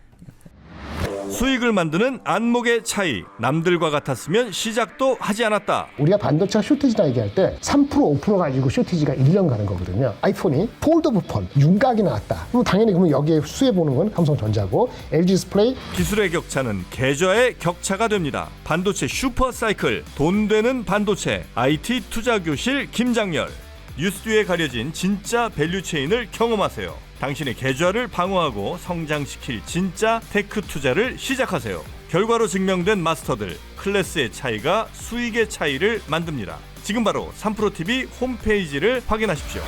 수익을 만드는 안목의 차이. 남들과 같았으면 시작도 하지 않았다. 우리가 반도체 쇼티지나 얘기할 때 3% 5% 가지고 쇼티지가 1년 가는 거거든요. 아이폰이 폴더블 폰 윤곽이 나왔다. 그럼 당연히 그러면 여기에 수혜 보는 건 삼성전자고 LG 디스플레이 기술의 격차는 계좌의 격차가 됩니다. 반도체 슈퍼사이클, 돈 되는 반도체, IT 투자교실 김장렬. 뉴스 뒤에 가려진 진짜 밸류체인을 경험하세요. 당신의 계좌를 방어하고 성장시킬 진짜 테크 투자를 시작하세요. 결과로 증명된 마스터들, 클래스의 차이가 수익의 차이를 만듭니다. 지금 바로 3프로TV 홈페이지를 확인하십시오.